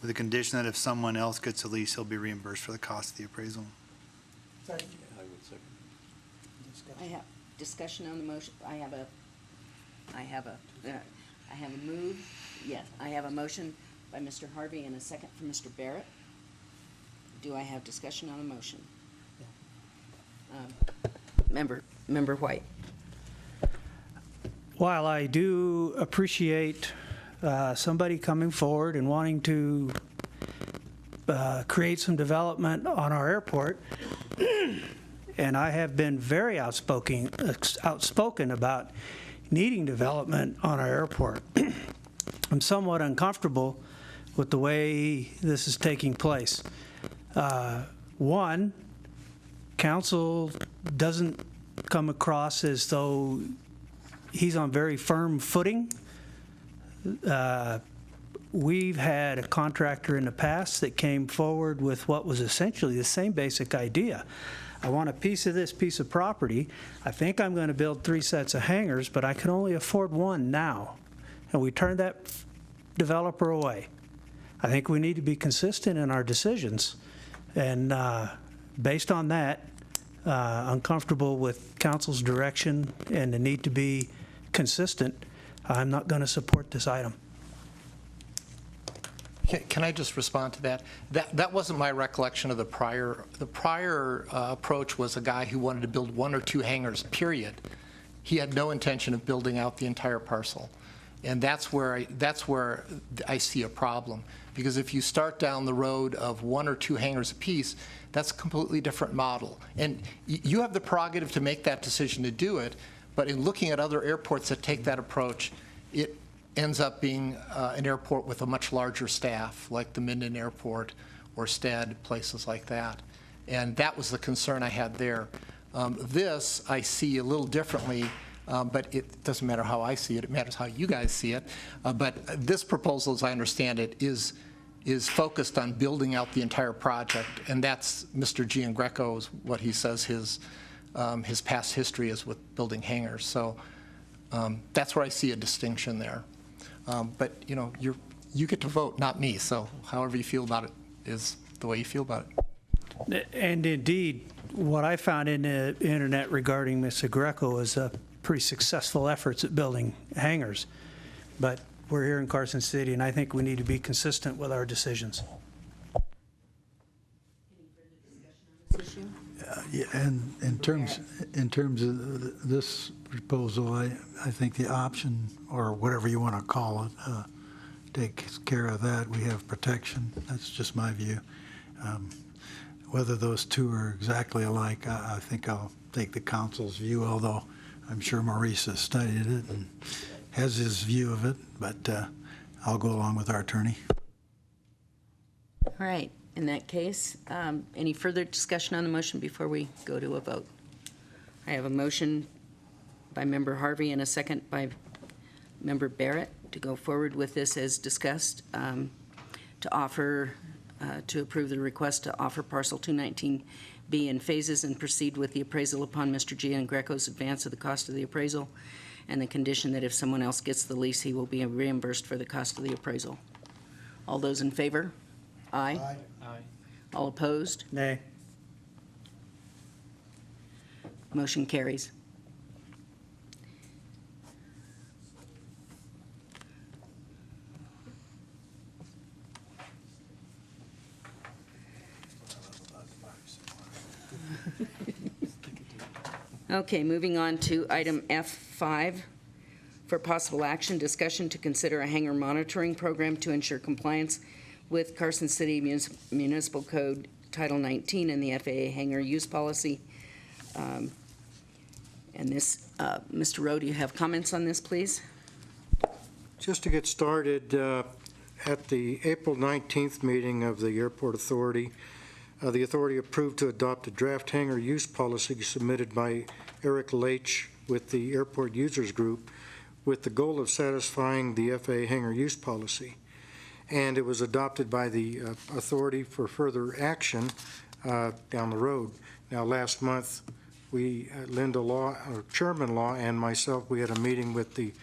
E: with the condition that if someone else gets a lease, he'll be reimbursed for the cost of the appraisal.
F: I would second.
A: I have discussion on the motion. I have a move. Yes, I have a motion by Mr. Harvey and a second from Mr. Barrett. Do I have discussion on the motion? Member White.
L: While I do appreciate somebody coming forward and wanting to create some development on our airport, and I have been very outspoken about needing development on our airport, I'm somewhat uncomfortable with the way this is taking place. One, council doesn't come across as though he's on very firm footing. We've had a contractor in the past that came forward with what was essentially the same basic idea. I want a piece of this piece of property. I think I'm going to build 3 sets of hangars, but I can only afford 1 now. And we turned that developer away. I think we need to be consistent in our decisions. And based on that, uncomfortable with council's direction and the need to be consistent, I'm not going to support this item.
J: Can I just respond to that? That wasn't my recollection of the prior. The prior approach was a guy who wanted to build 1 or 2 hangars, period. He had no intention of building out the entire parcel. And that's where I see a problem. Because if you start down the road of 1 or 2 hangars apiece, that's a completely different model. And you have the prerogative to make that decision to do it, but in looking at other airports that take that approach, it ends up being an airport with a much larger staff, like the Minden Airport or Stead, places like that. And that was the concern I had there. This I see a little differently, but it doesn't matter how I see it, it matters how you guys see it. But this proposal, as I understand it, is focused on building out the entire project, and that's Mr. Giangreco's, what he says his past history is with building hangars. So that's where I see a distinction there. But you know, you get to vote, not me. So however you feel about it is the way you feel about it.
L: And indeed, what I found in the internet regarding Mr. Greco is pretty successful efforts at building hangars. But we're here in Carson City, and I think we need to be consistent with our decisions.
G: Yeah, and in terms of this proposal, I think the option, or whatever you want to call it, takes care of that. We have protection. That's just my view. Whether those two are exactly alike, I think I'll take the council's view, although I'm sure Maurice has studied it and has his view of it, but I'll go along with our attorney.
A: All right. In that case, any further discussion on the motion before we go to a vote? I have a motion by Member Harvey and a second by Member Barrett to go forward with this as discussed, to approve the request to offer parcel 219B in phases and proceed with the appraisal upon Mr. Giangreco's advance of the cost of the appraisal and the condition that if someone else gets the lease, he will be reimbursed for the cost of the appraisal. All those in favor? Aye.
J: Aye.
A: All opposed?
L: Nay.
A: Motion carries. Okay, moving on to item F5 for possible action, discussion to consider a hangar monitoring program to ensure compliance with Carson City Municipal Code Title 19 and the FAA hangar use policy. And this, Mr. Rowe, do you have comments on this, please?
H: Just to get started, at the April 19th meeting of the Airport Authority, the authority approved to adopt a draft hangar use policy submitted by Eric Leitch with the Airport Users Group with the goal of satisfying the FAA hangar use policy. And it was adopted by the authority for further action down the road. Now, last month, we, Linda Law, or Chairman Law, and myself, we had a meeting with the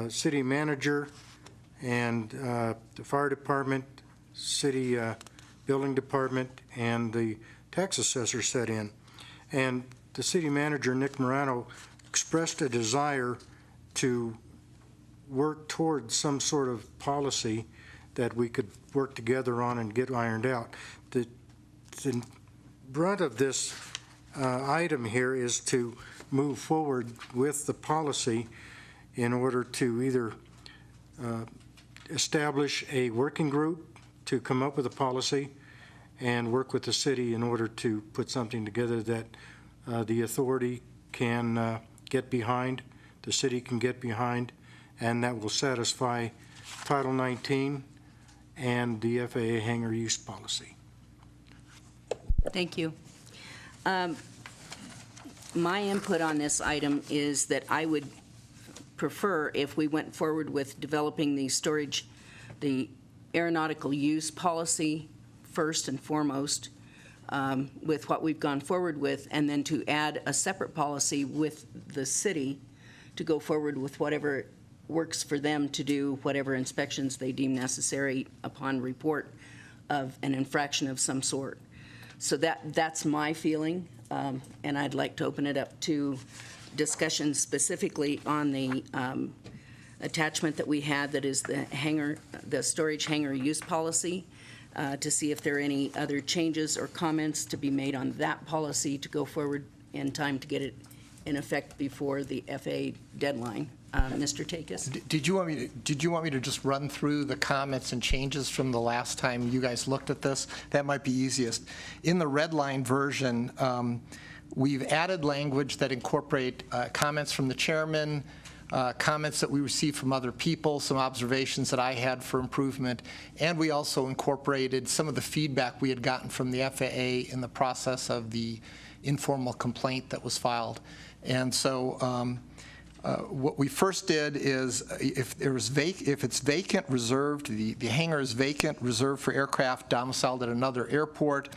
H: city manager and the fire department, city building department, and the tax assessor set in. And the city manager, Nick Morano, expressed a desire to work toward some sort of policy that we could work together on and get ironed out. The brunt of this item here is to move forward with the policy in order to either establish a working group to come up with a policy and work with the city in order to put something together that the authority can get behind, the city can get behind, and that will satisfy Title 19 and the FAA hangar use policy.
A: Thank you. My input on this item is that I would prefer if we went forward with developing the aeronautical use policy first and foremost, with what we've gone forward with, and then to add a separate policy with the city to go forward with whatever works for them to do, whatever inspections they deem necessary upon report of an infraction of some sort. So that's my feeling. and I'd like to open it up to discussion specifically on the attachment that we had that is the storage hangar use policy, to see if there are any other changes or comments to be made on that policy to go forward in time to get it in effect before the FAA deadline. Mr. Takis?
J: Did you want me to just run through the comments and changes from the last time you guys looked at this? That might be easiest. In the red line version, we've added language that incorporate comments from the chairman, comments that we received from other people, some observations that I had for improvement, and we also incorporated some of the feedback we had gotten from the FAA in the process of the informal complaint that was filed. And so what we first did is if it's vacant, reserved, the hangar is vacant, reserved for aircraft domiciled at another airport,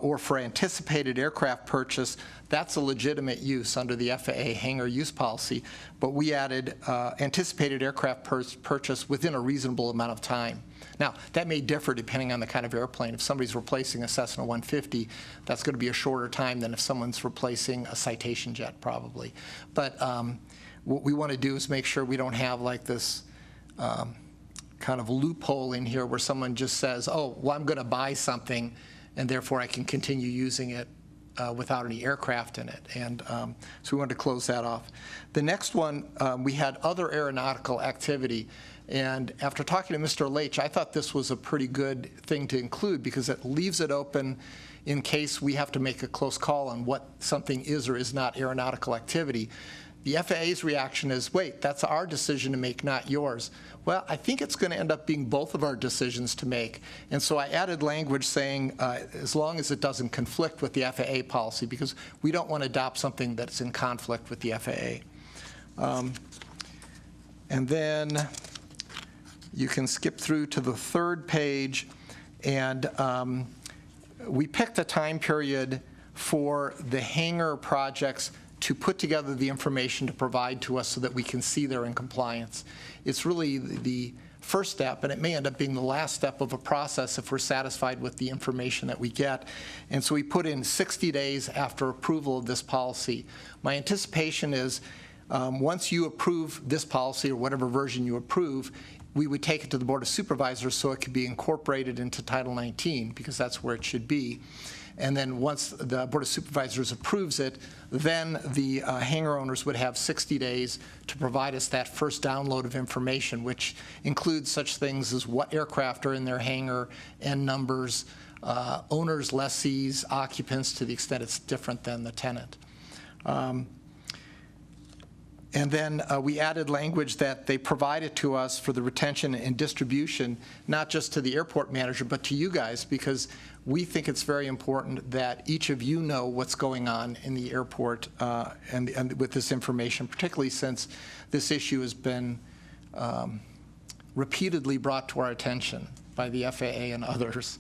J: or for anticipated aircraft purchase, that's a legitimate use under the FAA hangar use policy. But we added anticipated aircraft purchase within a reasonable amount of time. Now, that may differ depending on the kind of airplane. If somebody's replacing a Cessna 150, that's going to be a shorter time than if someone's replacing a Citation jet, probably. But what we want to do is make sure we don't have like this kind of loophole in here where someone just says, oh, well, I'm going to buy something, and therefore I can continue using it without any aircraft in it. And so we wanted to close that off. The next one, we had other aeronautical activity. And after talking to Mr. Leach, I thought this was a pretty good thing to include because it leaves it open in case we have to make a close call on what something is or is not aeronautical activity. The FAA's reaction is, wait, that's our decision to make, not yours. Well, I think it's going to end up being both of our decisions to make. And so I added language saying, as long as it doesn't conflict with the FAA policy, because we don't want to adopt something that's in conflict with the FAA. And then you can skip through to the third page, and we picked a time period for the hangar projects to put together the information to provide to us so that we can see they're in compliance. It's really the first step, and it may end up being the last step of a process if we're satisfied with the information that we get. And so we put in 60 days after approval of this policy. My anticipation is once you approve this policy or whatever version you approve, we would take it to the Board of Supervisors so it could be incorporated into Title 19 because that's where it should be. And then once the Board of Supervisors approves it, then the hangar owners would have 60 days to provide us that first download of information, which includes such things as what aircraft are in their hangar and numbers, owners, lessees, occupants to the extent it's different than the tenant. And then we added language that they provided to us for the retention and distribution, not just to the airport manager, but to you guys, because we think it's very important that each of you know what's going on in the airport and with this information, particularly since this issue has been repeatedly brought to our attention by the FAA and others.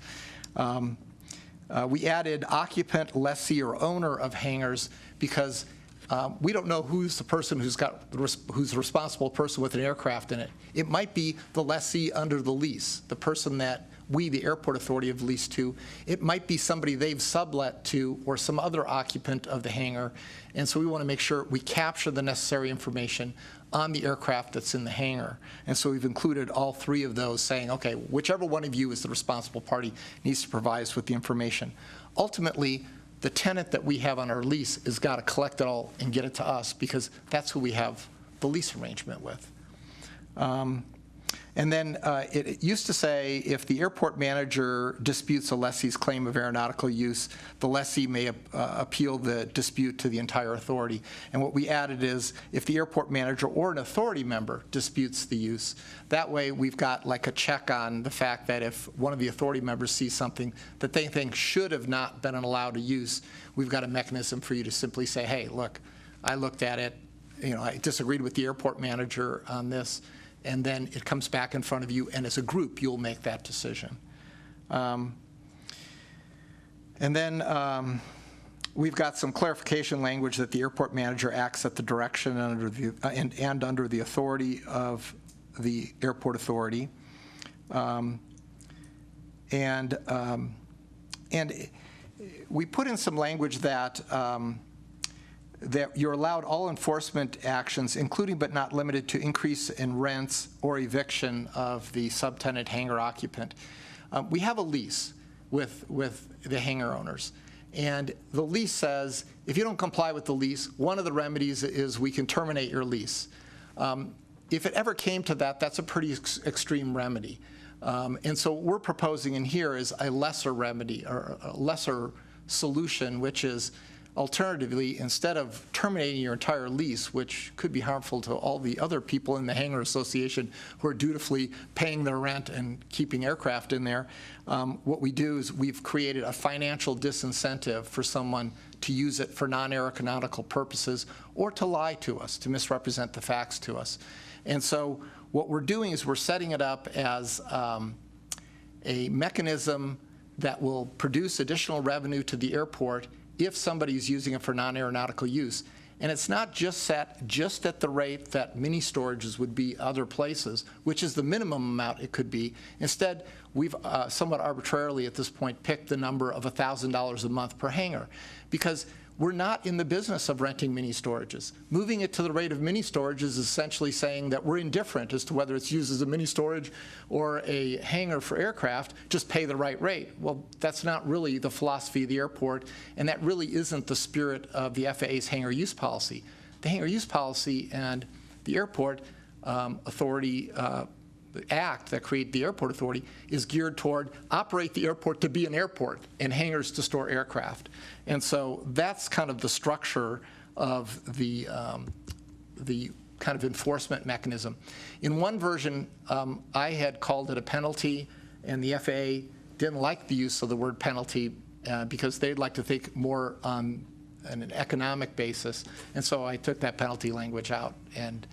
J: We added occupant, lessee, or owner of hangars because we don't know who's the person who's the responsible person with an aircraft in it. It might be the lessee under the lease, the person that we, the airport authority, have leased to. It might be somebody they've sublet to or some other occupant of the hangar. And so we want to make sure we capture the necessary information on the aircraft that's in the hangar. And so we've included all three of those saying, okay, whichever one of you is the responsible party needs to provide us with the information. Ultimately, the tenant that we have on our lease has got to collect it all and get it to us because that's who we have the lease arrangement with. And then it used to say if the airport manager disputes a lessee's claim of aeronautical use, the lessee may appeal the dispute to the entire authority. And what we added is if the airport manager or an authority member disputes the use, that way we've got like a check on the fact that if one of the authority members sees something that they think should have not been allowed to use, we've got a mechanism for you to simply say, hey, look, I looked at it, I disagreed with the airport manager on this, and then it comes back in front of you, and as a group, you'll make that decision. And then we've got some clarification language that the airport manager acts at the direction and under the authority of the airport authority. And we put in some language that that you're allowed all enforcement actions, including but not limited to increase in rents or eviction of the subtenant hangar occupant. We have a lease with the hangar owners, and the lease says if you don't comply with the lease, one of the remedies is we can terminate your lease. If it ever came to that, that's a pretty extreme remedy. And so what we're proposing in here is a lesser remedy or a lesser solution, which is alternatively, instead of terminating your entire lease, which could be harmful to all the other people in the hangar association who are dutifully paying their rent and keeping aircraft in there, what we do is we've created a financial disincentive for someone to use it for non-aeronautical purposes or to lie to us, to misrepresent the facts to us. And so what we're doing is we're setting it up as a mechanism that will produce additional revenue to the airport if somebody is using it for non-aeronautical use. And it's not just set just at the rate that mini storages would be other places, which is the minimum amount it could be. Instead, we've somewhat arbitrarily at this point picked the number of $1,000 a month per hangar, because we're not in the business of renting mini storages. Moving it to the rate of mini storage is essentially saying that we're indifferent as to whether it's used as a mini storage or a hangar for aircraft, just pay the right rate. Well, that's not really the philosophy of the airport, and that really isn't the spirit of the FAA's hangar use policy. The hangar use policy and the airport authority the act that created the airport authority is geared toward operate the airport to be an airport and hangars to store aircraft. And so that's kind of the structure of the kind of enforcement mechanism. In one version, I had called it a penalty, and the FAA didn't like the use of the word penalty because they'd like to think more on an economic basis, and so I took that penalty language out. And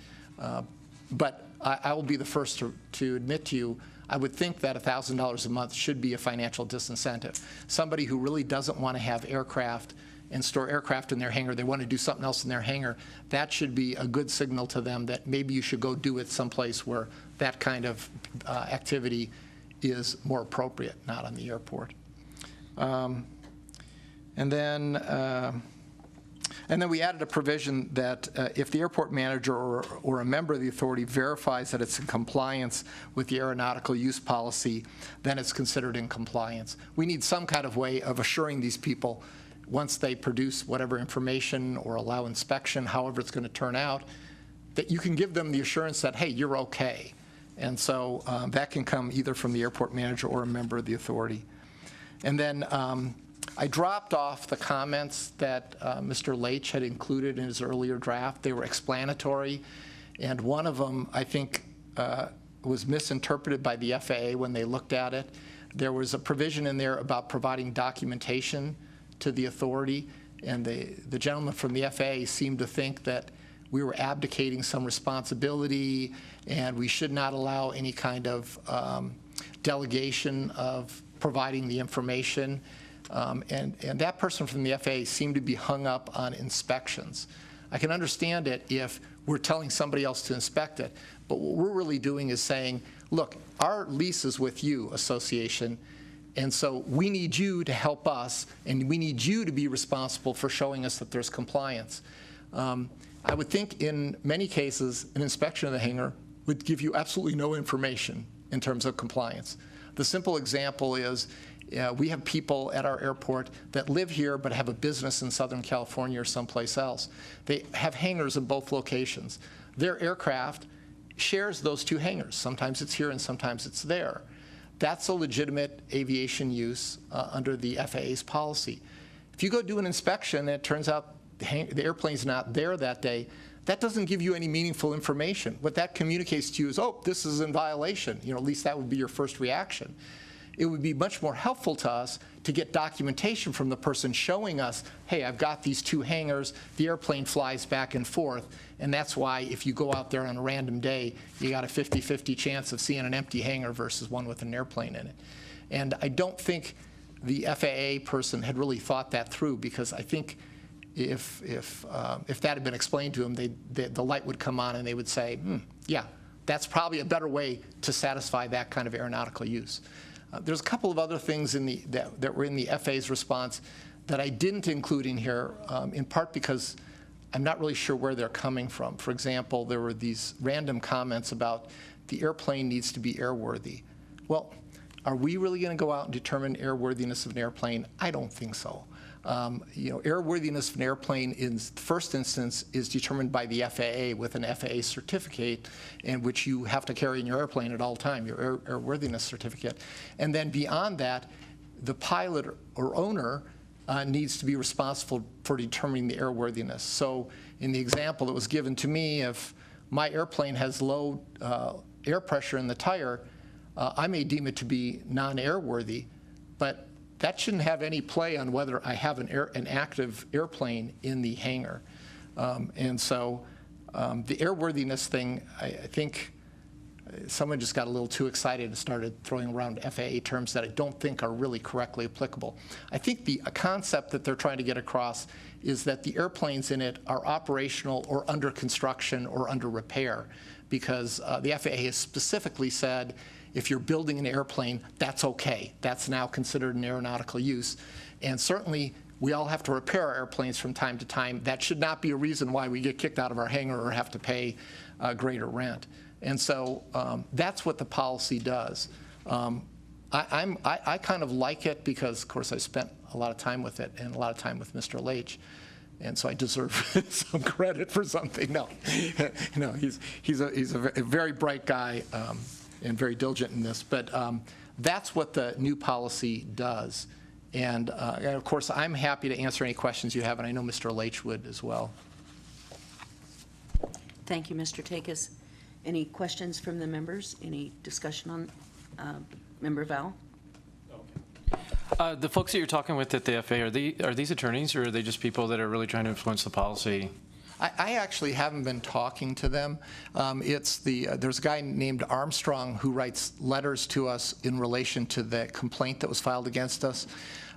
J: but I will be the first to admit to you, I would think that $1,000 a month should be a financial disincentive. Somebody who really doesn't want to have aircraft and store aircraft in their hangar, they want to do something else in their hangar, that should be a good signal to them that maybe you should go do it someplace where that kind of activity is more appropriate, not on the airport. And then we added a provision that if the airport manager or a member of the authority verifies that it's in compliance with the aeronautical use policy, then it's considered in compliance. We need some kind of way of assuring these people, once they produce whatever information or allow inspection, however it's going to turn out, that you can give them the assurance that, hey, you're okay. And so that can come either from the airport manager or a member of the authority. And then I dropped off the comments that Mr. Leitch had included in his earlier draft. They were explanatory, and one of them, I think, was misinterpreted by the FAA when they looked at it. There was a provision in there about providing documentation to the authority, and the gentleman from the FAA seemed to think that we were abdicating some responsibility and we should not allow any kind of delegation of providing the information. And that person from the FAA seemed to be hung up on inspections. I can understand it if we're telling somebody else to inspect it, but what we're really doing is saying, look, our lease is with you, association, and so we need you to help us, and we need you to be responsible for showing us that there's compliance. I would think in many cases, an inspection of the hangar would give you absolutely no information in terms of compliance. The simple example is, we have people at our airport that live here but have a business in Southern California or someplace else. They have hangars in both locations. Their aircraft shares those two hangars. Sometimes it's here and sometimes it's there. That's a legitimate aviation use under the FAA's policy. If you go do an inspection and it turns out the airplane's not there that day, that doesn't give you any meaningful information. What that communicates to you is, oh, this is in violation. You know, at least that would be your first reaction. It would be much more helpful to us to get documentation from the person showing us, hey, I've got these two hangars, the airplane flies back and forth, and that's why if you go out there on a random day, you got a 50-50 chance of seeing an empty hangar versus one with an airplane in it. And I don't think the FAA person had really thought that through, because I think if that had been explained to them, the light would come on and they would say, yeah, that's probably a better way to satisfy that kind of aeronautical use. There's a couple of other things in that were in the FAA's response that I didn't include in here, in part because I'm not really sure where they're coming from. For example, there were these random comments about the airplane needs to be airworthy. Well, are we really going to go out and determine airworthiness of an airplane? I don't think so. Airworthiness of an airplane in the first instance is determined by the FAA with an FAA certificate, in which you have to carry in your airplane at all time, your airworthiness certificate. And then beyond that, the pilot or owner needs to be responsible for determining the airworthiness. So in the example that was given to me, if my airplane has low air pressure in the tire, I may deem it to be non-airworthy, but that shouldn't have any play on whether I have an active airplane in the hangar. And so the airworthiness thing, I think someone just got a little too excited and started throwing around FAA terms that I don't think are really correctly applicable. I think the concept that they're trying to get across is that the airplanes in it are operational or under construction or under repair, because the FAA has specifically said if you're building an airplane, that's okay. That's now considered an aeronautical use. And certainly, we all have to repair our airplanes from time to time. That should not be a reason why we get kicked out of our hangar or have to pay greater rent. And so that's what the policy does. I kind of like it because, of course, I spent a lot of time with it and a lot of time with Mr. Leach. And so I deserve some credit for something. No, he's a very bright guy and very diligent in this. But that's what the new policy does. And of course, I'm happy to answer any questions you have, and I know Mr. Leach would as well.
A: Thank you, Mr. Takis. Any questions from the members? Any discussion on Member Val?
C: The folks that you're talking with at the FAA, are these attorneys, or are they just people that are really trying to influence the policy?
J: I actually haven't been talking to them. There's a guy named Armstrong who writes letters to us in relation to the complaint that was filed against us.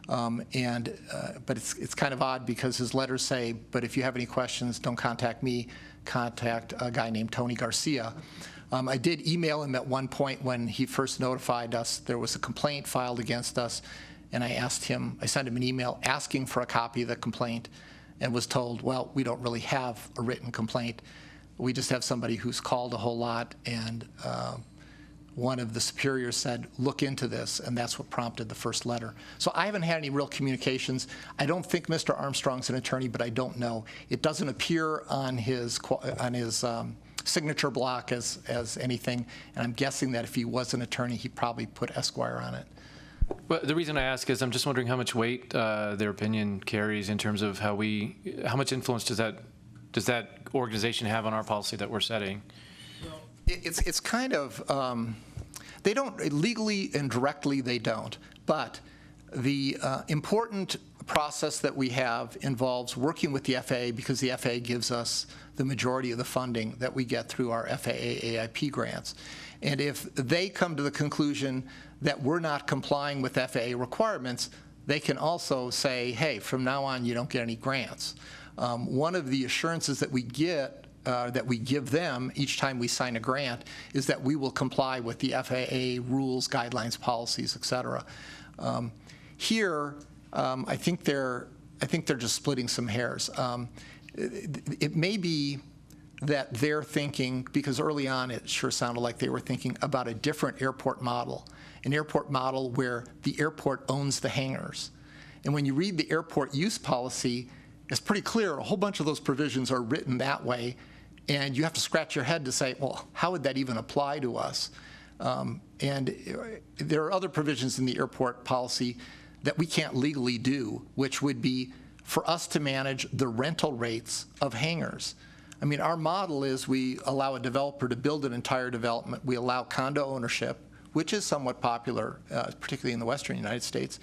J: But it's kind of odd because his letters say, but if you have any questions, don't contact me, contact a guy named Tony Garcia. I did email him at one point when he first notified us there was a complaint filed against us, and I sent him an email asking for a copy of the complaint, and was told, well, we don't really have a written complaint. We just have somebody who's called a whole lot, and one of the superiors said, look into this, and that's what prompted the first letter. So I haven't had any real communications. I don't think Mr. Armstrong's an attorney, but I don't know. It doesn't appear on his signature block as anything, and I'm guessing that if he was an attorney, he probably put Esquire on it.
C: Well, the reason I ask is I'm just wondering how much weight their opinion carries in terms of how much influence does that organization have on our policy that we're setting?
J: Well, it's kind of, they don't, legally and directly they don't, but the important process that we have involves working with the FAA because the FAA gives us the majority of the funding that we get through our FAA AIP grants. And if they come to the conclusion that we're not complying with FAA requirements, they can also say, hey, from now on, you don't get any grants. One of the assurances that we get, that we give them each time we sign a grant, is that we will comply with the FAA rules, guidelines, policies, et cetera. Here, I think they're just splitting some hairs. It may be that they're thinking, because early on it sure sounded like they were thinking about a different airport model, an airport model where the airport owns the hangars. And when you read the airport use policy, it's pretty clear a whole bunch of those provisions are written that way, and you have to scratch your head to say, well, how would that even apply to us? And there are other provisions in the airport policy that we can't legally do, which would be for us to manage the rental rates of hangars. I mean, our model is we allow a developer to build an entire development. We allow condo ownership, which is somewhat popular, particularly in the western United States.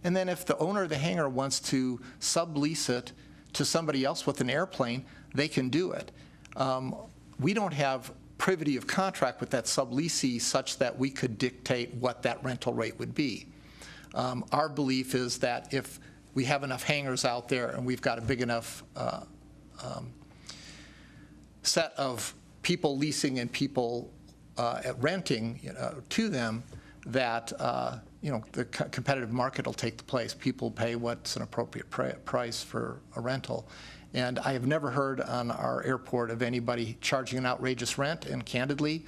J: And then if the owner of the hangar wants to sublease it to somebody else with an airplane, they can do it. We don't have privity of contract with that subleasee such that we could dictate what that rental rate would be. Our belief is that if we have enough hangars out there and we've got a big enough set of people leasing and people renting to them, that the competitive market will take the place. People pay what's an appropriate price for a rental. And I have never heard on our airport of anybody charging an outrageous rent. And candidly,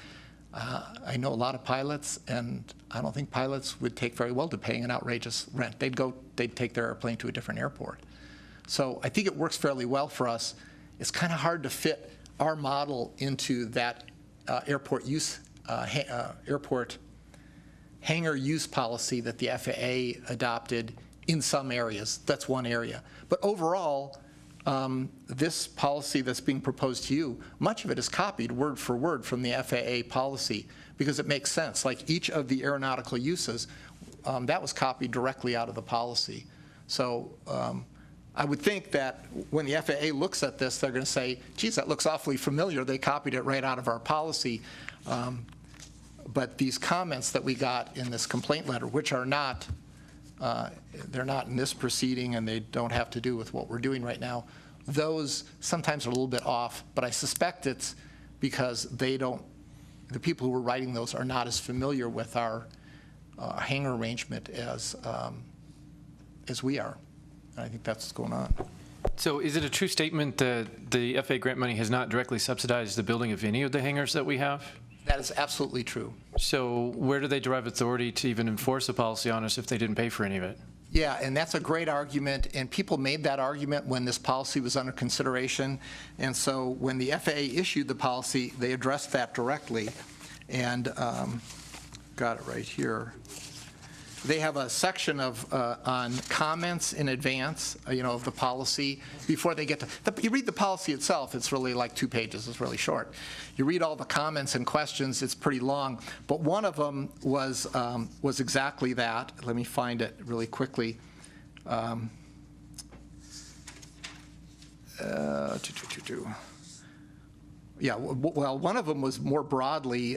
J: I know a lot of pilots, and I don't think pilots would take very well to paying an outrageous rent. They'd take their airplane to a different airport. So I think it works fairly well for us. It's kind of hard to fit our model into that airport hangar use policy that the FAA adopted in some areas. That's one area. But overall, this policy that's being proposed to you, much of it is copied word for word from the FAA policy because it makes sense. Like each of the aeronautical uses, that was copied directly out of the policy. So I would think that when the FAA looks at this, they're going to say, geez, that looks awfully familiar. They copied it right out of our policy. But these comments that we got in this complaint letter, which are not, they're not in this proceeding and they don't have to do with what we're doing right now, those sometimes are a little bit off, but I suspect it's because the people who are writing those are not as familiar with our hangar arrangement as we are. And I think that's what's going on.
C: So is it a true statement that the FAA grant money has not directly subsidized the building of any of the hangars that we have?
J: That is absolutely true.
C: So where do they derive authority to even enforce a policy on us if they didn't pay for any of it?
J: Yeah, and that's a great argument, and people made that argument when this policy was under consideration. And so when the FAA issued the policy, they addressed that directly. And got it right here. They have a section of on comments in advance, of the policy before they get to. You read the policy itself; it's really like 2 pages. It's really short. You read all the comments and questions; it's pretty long. But one of them was exactly that. Let me find it really quickly. Yeah. Well, one of them was more broadly.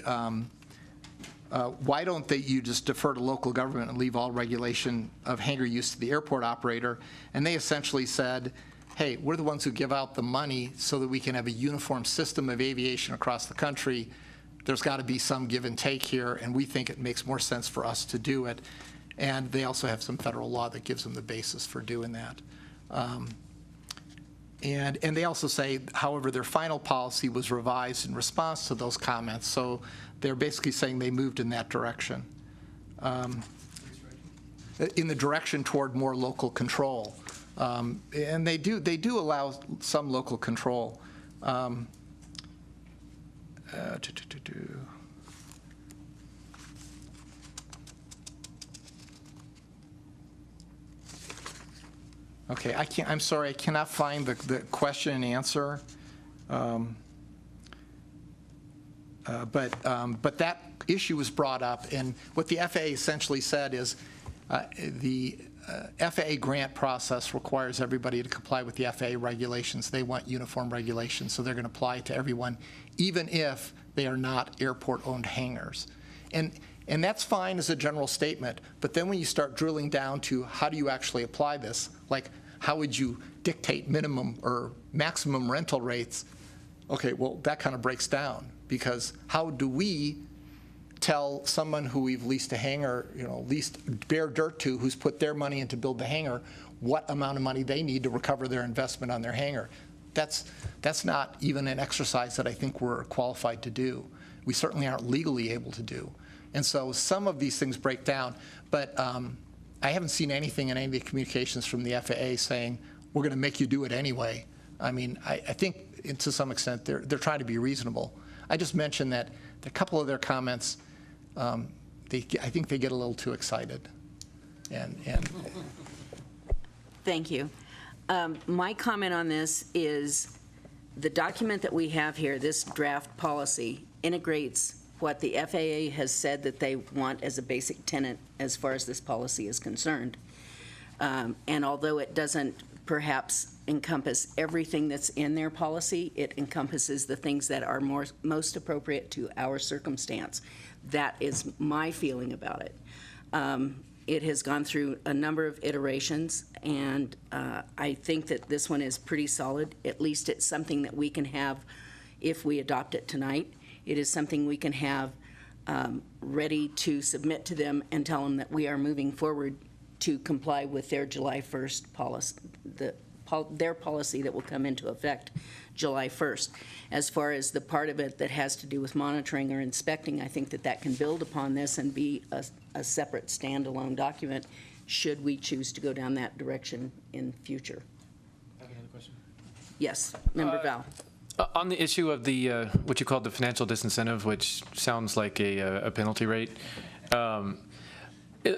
J: Why don't you just defer to local government and leave all regulation of hangar use to the airport operator? And they essentially said, hey, we're the ones who give out the money so that we can have a uniform system of aviation across the country. There's got to be some give and take here, and we think it makes more sense for us to do it. And they also have some federal law that gives them the basis for doing that. And they also say, however, their final policy was revised in response to those comments. So they're basically saying they moved in that direction, in the direction toward more local control. And they do allow some local control. Okay, I'm sorry, I cannot find the question and answer. But that issue was brought up, and what the FAA essentially said is the FAA grant process requires everybody to comply with the FAA regulations. They want uniform regulations, so they're going to apply it to everyone, even if they are not airport-owned hangars. And that's fine as a general statement, but then when you start drilling down to how do you actually apply this, like how would you dictate minimum or maximum rental rates, okay, well, that kind of breaks down, because how do we tell someone who we've leased a hangar, leased bare dirt to, who's put their money in to build the hangar, what amount of money they need to recover their investment on their hangar? That's not even an exercise that I think we're qualified to do. We certainly aren't legally able to do. And so some of these things break down, but I haven't seen anything in any of the communications from the FAA saying, we're going to make you do it anyway. I mean, I think to some extent they're trying to be reasonable. I just mentioned that a couple of their comments, I think they get a little too excited. And
A: Thank you. My comment on this is the document that we have here, this draft policy, integrates what the FAA has said that they want as a basic tenet as far as this policy is concerned. And although it doesn't perhaps encompass everything that's in their policy, it encompasses the things that are most appropriate to our circumstance. That is my feeling about it. It has gone through a number of iterations, and I think that this one is pretty solid. At least it's something that we can have if we adopt it tonight. It is something we can have ready to submit to them and tell them that we are moving forward to comply with their July 1st policy, their policy that will come into effect July 1st. As far as the part of it that has to do with monitoring or inspecting, I think that that can build upon this and be a separate standalone document should we choose to go down that direction in future.
C: I have another question.
A: Yes, Member Val.
C: On the issue of the, what you called the financial disincentive, which sounds like a penalty rate,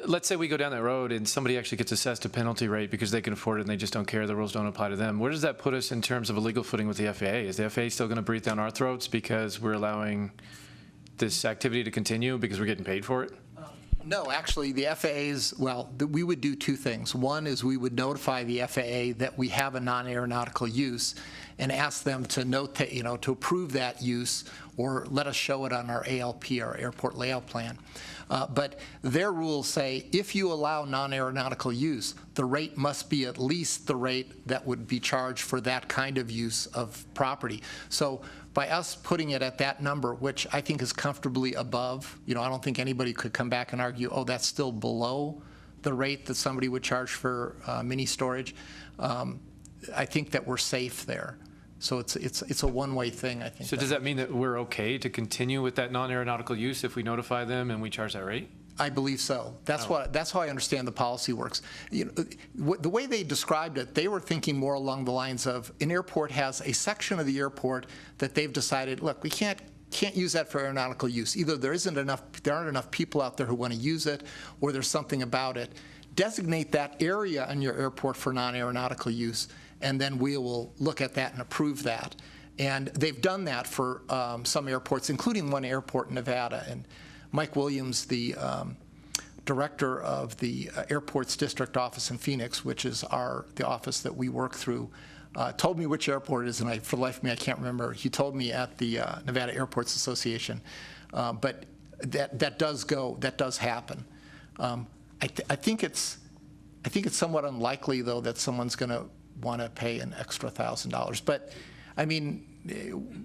C: let's say we go down that road and somebody actually gets assessed a penalty rate because they can afford it and they just don't care, the rules don't apply to them. Where does that put us in terms of a legal footing with the FAA? Is the FAA still going to breathe down our throats because we're allowing this activity to continue because we're getting paid for it?
J: No, actually, the FAA's, well, we would do two things. One is we would notify the FAA that we have a non-aeronautical use and ask them to note that, to approve that use or let us show it on our ALP, our airport layout plan. But their rules say if you allow non-aeronautical use, the rate must be at least the rate that would be charged for that kind of use of property. So by us putting it at that number, which I think is comfortably above, I don't think anybody could come back and argue, oh, that's still below the rate that somebody would charge for mini storage. I think that we're safe there. So it's a one-way thing, I think.
C: So does that mean that we're okay to continue with that non-aeronautical use if we notify them and we charge that rate?
J: I believe so. That's how I understand the policy works. The way they described it, they were thinking more along the lines of an airport has a section of the airport that they've decided, look, we can't use that for aeronautical use. Either there aren't enough people out there who want to use it, or there's something about it. Designate that area in your airport for non-aeronautical use, and then we will look at that and approve that. And they've done that for some airports, including one airport in Nevada. And Mike Williams, the director of the Airports District Office in Phoenix, which is the office that we work through, told me which airport it is, and for the life of me, I can't remember. He told me at the Nevada Airports Association. But that does happen. I think it's somewhat unlikely, though, that someone's going to want to pay an extra $1,000. But I mean,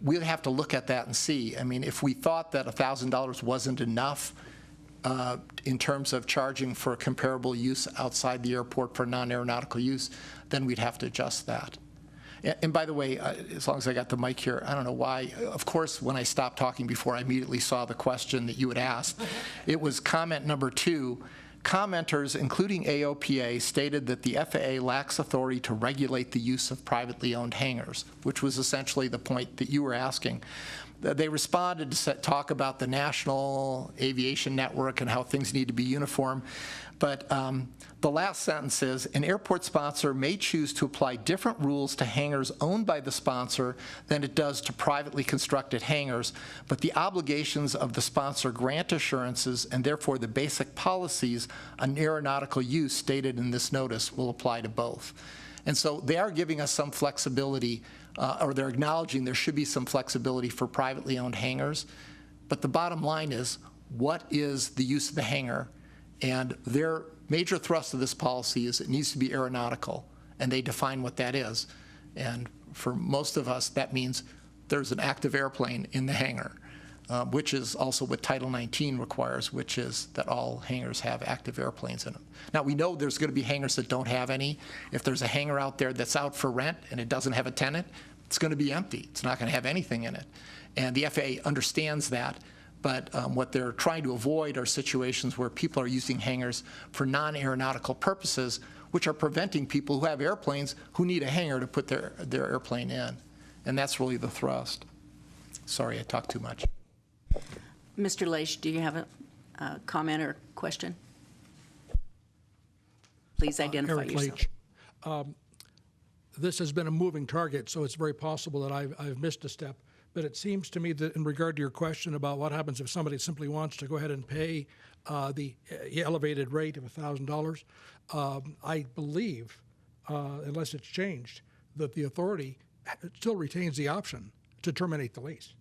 J: we'll have to look at that and see. I mean, if we thought that $1,000 wasn't enough in terms of charging for comparable use outside the airport for non-aeronautical use, then we'd have to adjust that. And by the way, as long as I got the mic here, I don't know why. Of course, when I stopped talking before, I immediately saw the question that you had asked. It was comment number 2. Commenters, including AOPA, stated that the FAA lacks authority to regulate the use of privately owned hangars, which was essentially the point that you were asking. They responded to talk about the National Aviation Network and how things need to be uniform. But the last sentence is, an airport sponsor may choose to apply different rules to hangars owned by the sponsor than it does to privately constructed hangars, but the obligations of the sponsor grant assurances, and therefore the basic policies on aeronautical use stated in this notice will apply to both. And so they are giving us some flexibility, or they're acknowledging there should be some flexibility for privately owned hangars. But the bottom line is, what is the use of the hangar? And their major thrust of this policy is it needs to be aeronautical, and they define what that is. And for most of us, that means there's an active airplane in the hangar, which is also what Title 19 requires, which is that all hangars have active airplanes in them. Now, we know there's going to be hangars that don't have any. If there's a hangar out there that's out for rent and it doesn't have a tenant, it's going to be empty. It's not going to have anything in it. And the FAA understands that. But what they're trying to avoid are situations where people are using hangars for non-aeronautical purposes, which are preventing people who have airplanes who need a hangar to put their airplane in. And that's really the thrust. Sorry, I talked too much.
A: Mr. Leish, do you have a comment or question? Please identify
M: Eric
A: yourself.
M: Leach. This has been a moving target, so it's very possible that I've missed a step. But it seems to me that in regard to your question about what happens if somebody simply wants to go ahead and pay the elevated rate of $1,000, I believe, unless it's changed, that the authority still retains the option to terminate the lease.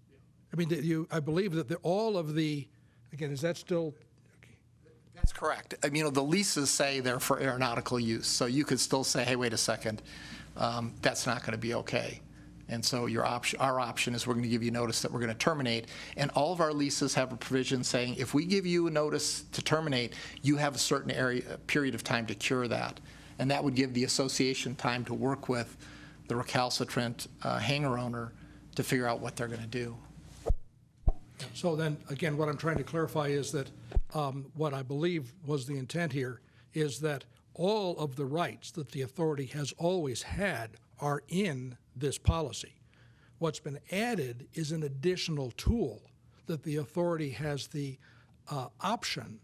M: I mean, I believe that all of the, again, is that still?
J: That's correct. I mean, the leases say they're for aeronautical use, so you could still say, hey, wait a second, that's not going to be okay. And so our option is we're going to give you notice that we're going to terminate. And all of our leases have a provision saying if we give you a notice to terminate, you have a certain period of time to cure that. And that would give the association time to work with the recalcitrant hangar owner to figure out what they're going to do.
M: So then, again, what I'm trying to clarify is that what I believe was the intent here is that all of the rights that the authority has always had are in this policy. What's been added is an additional tool that the authority has the option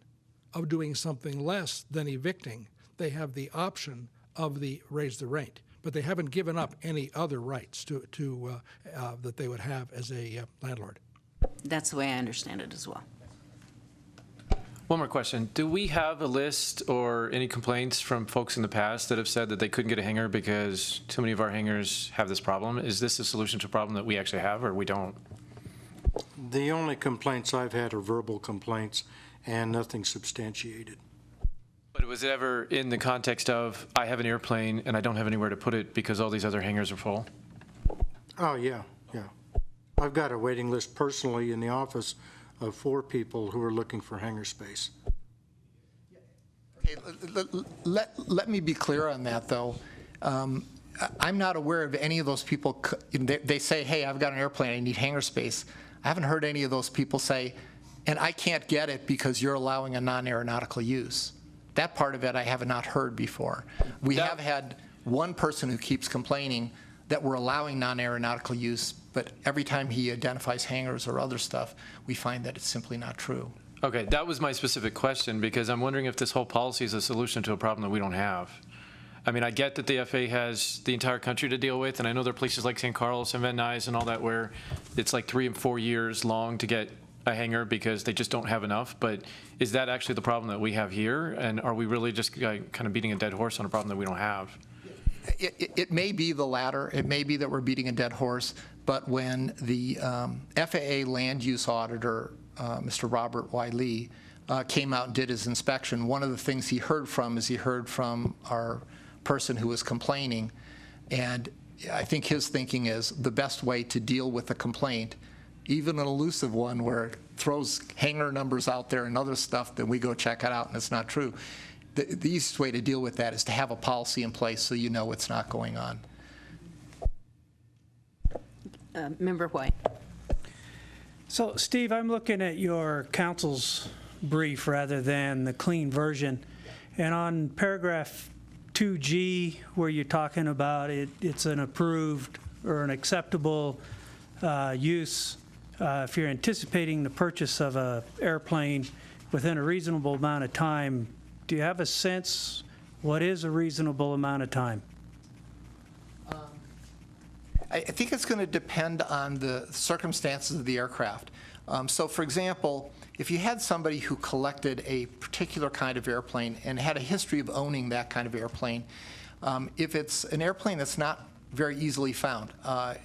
M: of doing something less than evicting. They have the option of the raise the rate, but they haven't given up any other rights that they would have as a landlord.
A: That's the way I understand it as well.
C: One more question. Do we have a list or any complaints from folks in the past that have said that they couldn't get a hangar because too many of our hangars have this problem? Is this a solution to a problem that we actually have or we don't?
H: The only complaints I've had are verbal complaints and nothing substantiated.
C: But was it ever in the context of, I have an airplane and I don't have anywhere to put it because all these other hangars are full?
H: Oh, yeah. I've got a waiting list personally in the office of 4 people who are looking for hangar space.
J: Okay, let me be clear on that, though. I'm not aware of any of those people. They say, hey, I've got an airplane, I need hangar space. I haven't heard any of those people say, and I can't get it because you're allowing a non-aeronautical use. That part of it I have not heard before. We have had one person who keeps complaining that we're allowing non-aeronautical use, but every time he identifies hangars or other stuff, we find that it's simply not true.
C: Okay, that was my specific question, because I'm wondering if this whole policy is a solution to a problem that we don't have. I mean, I get that the FAA has the entire country to deal with, and I know there are places like St. Carlos and Van Nuys and all that where it's like 3 and 4 years long to get a hangar because they just don't have enough. But is that actually the problem that we have here? And are we really just kind of beating a dead horse on a problem that we don't have?
J: It may be the latter. It may be that we're beating a dead horse. But when the FAA land use auditor, Mr. Robert Y. Lee, came out and did his inspection, one of the things he heard from our person who was complaining. And I think his thinking is the best way to deal with a complaint, even an elusive one where it throws hangar numbers out there and other stuff, then we go check it out and it's not true. The easiest way to deal with that is to have a policy in place so you know what's not going on.
A: Member White.
L: So, Steve, I'm looking at your council's brief rather than the clean version. And on paragraph 2G, where you're talking about it's an approved or an acceptable use, if you're anticipating the purchase of an airplane within a reasonable amount of time, do you have a sense what is a reasonable amount of time?
J: I think it's going to depend on the circumstances of the aircraft. So, for example, if you had somebody who collected a particular kind of airplane and had a history of owning that kind of airplane, if it's an airplane that's not very easily found,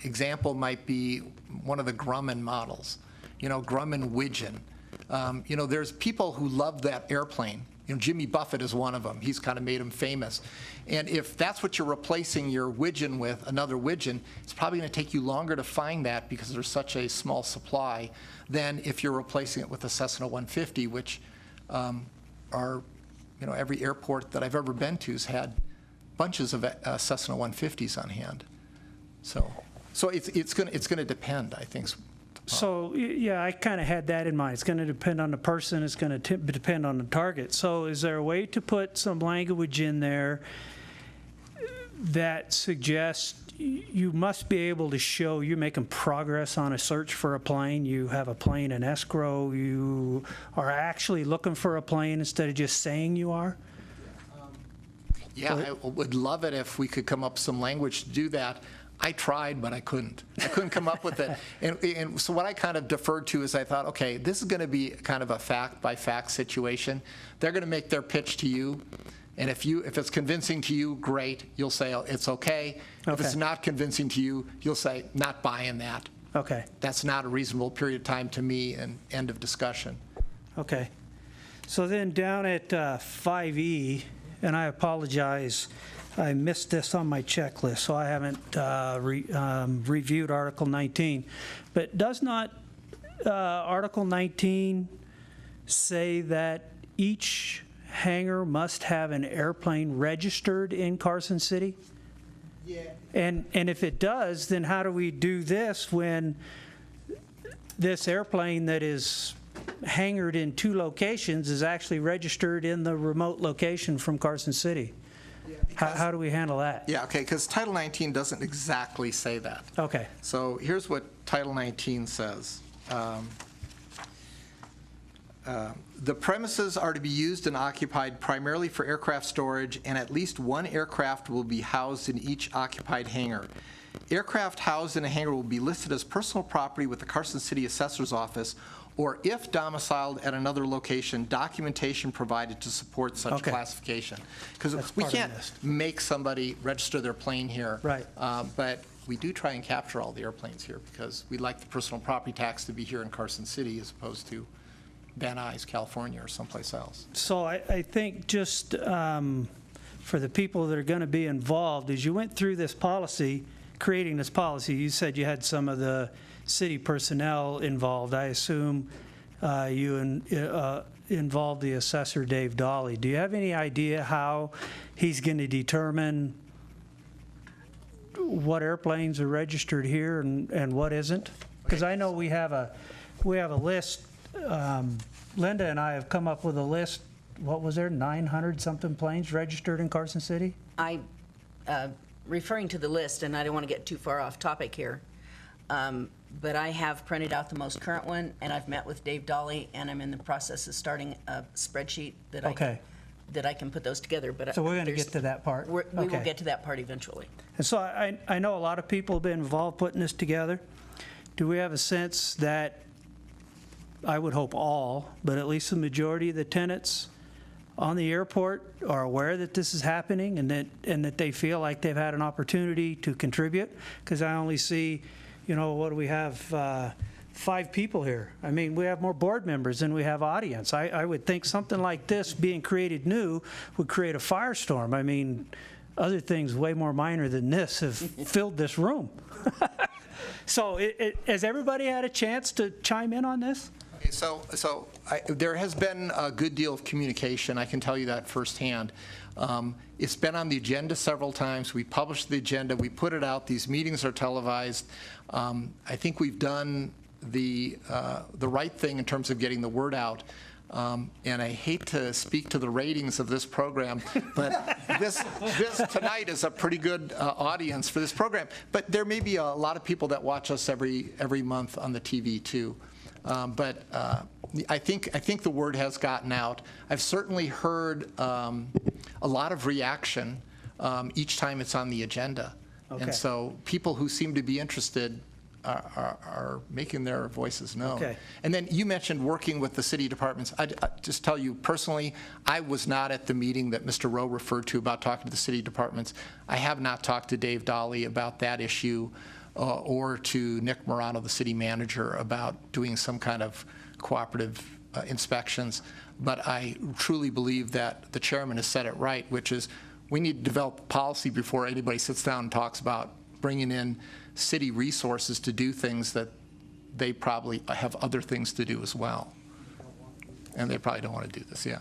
J: example might be one of the Grumman models, Grumman Widgeon. There's people who love that airplane. Jimmy Buffett is one of them. He's kind of made him famous. And if that's what you're replacing your Widgeon with, another Widgeon, it's probably going to take you longer to find that because there's such a small supply than if you're replacing it with a Cessna 150, which every airport that I've ever been to has had bunches of Cessna 150s on hand. So it's going to depend, I think.
L: So, yeah, I kind of had that in mind. It's going to depend on the person. It's going to depend on the target. So is there a way to put some language in there that suggests you must be able to show you're making progress on a search for a plane, you have a plane in escrow, you are actually looking for a plane instead of just saying you are?
J: Yeah, I would love it if we could come up with some language to do that. I tried, but I couldn't. I couldn't come up with it. And so what I kind of deferred to is I thought, okay, this is going to be kind of a fact-by-fact situation. They're going to make their pitch to you. And if it's convincing to you, great. You'll say, oh, it's okay. If it's not convincing to you, you'll say, not buying that.
L: Okay.
J: That's not a reasonable period of time to me, and end of discussion.
L: Okay. So then down at 5E, and I apologize, I missed this on my checklist, so I haven't reviewed Article 19. But does not Article 19 say that each hangar must have an airplane registered in Carson City?
J: Yeah.
L: And if it does, then how do we do this when this airplane that is hangared in 2 locations is actually registered in the remote location from Carson City? How do we handle that?
J: Yeah, okay, because Title 19 doesn't exactly say that.
L: Okay.
J: So here's what Title 19 says. The premises are to be used and occupied primarily for aircraft storage, and at least 1 aircraft will be housed in each occupied hangar. Aircraft housed in a hangar will be listed as personal property with the Carson City Assessor's Office, or if domiciled at another location, documentation provided to support such
L: Okay.
J: classification. Because
L: That's
J: we
L: part of
J: can't
L: this.
J: make somebody register their plane here.
L: Right.
J: But we do try and capture all the airplanes here because we'd like the personal property tax to be here in Carson City as opposed to Van Nuys, California, or someplace else.
L: So I think just for the people that are going to be involved, as you went through this policy, creating this policy, you said you had some of the city personnel involved. I assume you involved the assessor, Dave Dolly. Do you have any idea how he's going to determine what airplanes are registered here and what isn't? Because I know we have a list. Linda and I have come up with a list. What was there, 900-something planes registered in Carson City?
A: Referring to the list, and I don't want to get too far off topic here, but I have printed out the most current one, and I've met with Dave Dolly, and I'm in the process of starting a spreadsheet that I can put those together. But
L: So we're going to get to that part?
A: We will get to that part eventually.
L: And so I know a lot of people have been involved putting this together. Do we have a sense that, I would hope all, but at least the majority of the tenants on the airport are aware that this is happening and that they feel like they've had an opportunity to contribute? Because I only see, what do we have, 5 people here. I mean, we have more board members than we have audience. I would think something like this being created new would create a firestorm. I mean, other things way more minor than this have filled this room. So has everybody had a chance to chime in on this?
J: Okay, so there has been a good deal of communication. I can tell you that firsthand. It's been on the agenda several times. We published the agenda. We put it out. These meetings are televised. I think we've done the right thing in terms of getting the word out. And I hate to speak to the ratings of this program, but this tonight is a pretty good audience for this program. But there may be a lot of people that watch us every month on the TV too. But I think the word has gotten out. I've certainly heard a lot of reaction each time it's on the agenda.
L: Okay.
J: And so people who seem to be interested are making their voices known.
L: Okay.
J: And then you mentioned working with the city departments. I just tell you personally, I was not at the meeting that Mr. Rowe referred to about talking to the city departments. I have not talked to Dave Dolly about that issue or to Nick Morano, the city manager, about doing some kind of cooperative inspections. But I truly believe that the chairman has said it right, which is we need to develop policy before anybody sits down and talks about bringing in city resources to do things that they probably have other things to do as well. And they probably don't want to do this, yeah.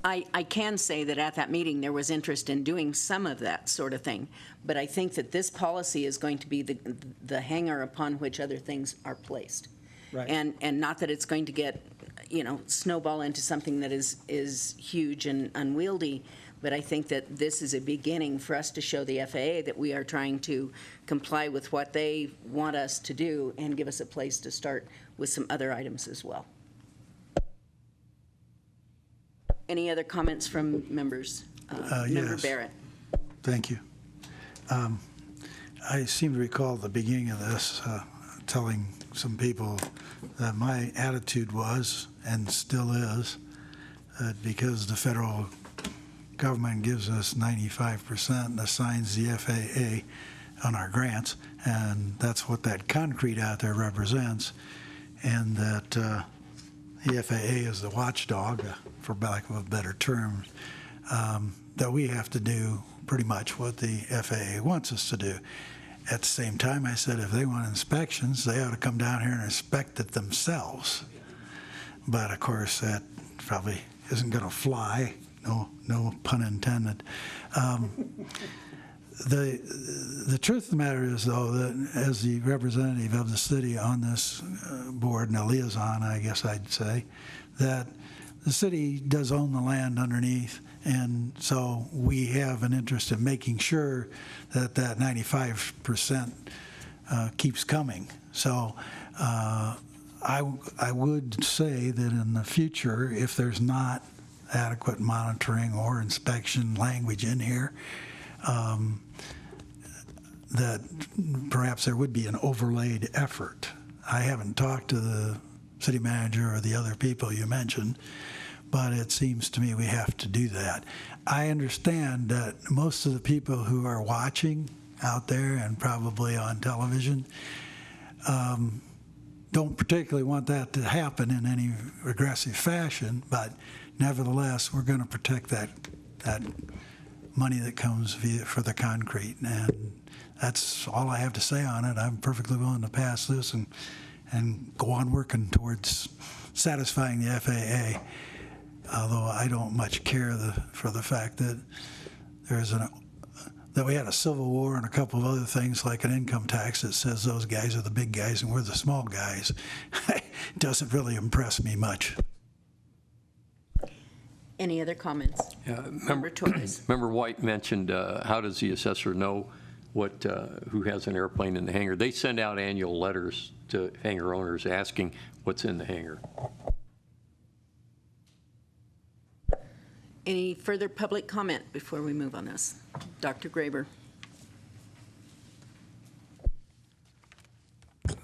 A: I can say that at that meeting, there was interest in doing some of that sort of thing. But I think that this policy is going to be the hanger upon which other things are placed.
L: Right.
A: And not that it's going to get, snowball into something that is huge and unwieldy, but I think that this is a beginning for us to show the FAA that we are trying to comply with what they want us to do and give us a place to start with some other items as well. Any other comments from members? Member
G: Yes.
A: Barrett.
G: Thank you. I seem to recall at the beginning of this telling some people that my attitude was, and still is, because the federal government gives us 95% and assigns the FAA on our grants, and that's what that concrete out there represents, and that the FAA is the watchdog, for lack of a better term, that we have to do pretty much what the FAA wants us to do. At the same time, I said if they want inspections, they ought to come down here and inspect it themselves. But of course, that probably isn't going to fly. No pun intended. The truth of the matter is, though, that as the representative of the city on this board, and a liaison, I guess I'd say, that the city does own the land underneath, and so we have an interest in making sure that that 95% keeps coming. So I would say that in the future, if there's not adequate monitoring or inspection language in here, that perhaps there would be an overlaid effort. I haven't talked to the city manager or the other people you mentioned, but it seems to me we have to do that. I understand that most of the people who are watching out there and probably on television don't particularly want that to happen in any aggressive fashion, but nevertheless, we're going to protect that money that comes for the concrete. And that's all I have to say on it. I'm perfectly willing to pass this and go on working towards satisfying the FAA, although I don't much care for the fact that that we had a civil war and a couple of other things like an income tax that says those guys are the big guys and we're the small guys. It doesn't really impress me much.
A: Any other comments? Member Torres.
F: Member White mentioned how does the assessor know who has an airplane in the hangar? They send out annual letters to hangar owners asking what's in the hangar.
A: Any further public comment before we move on this? Dr. Graber.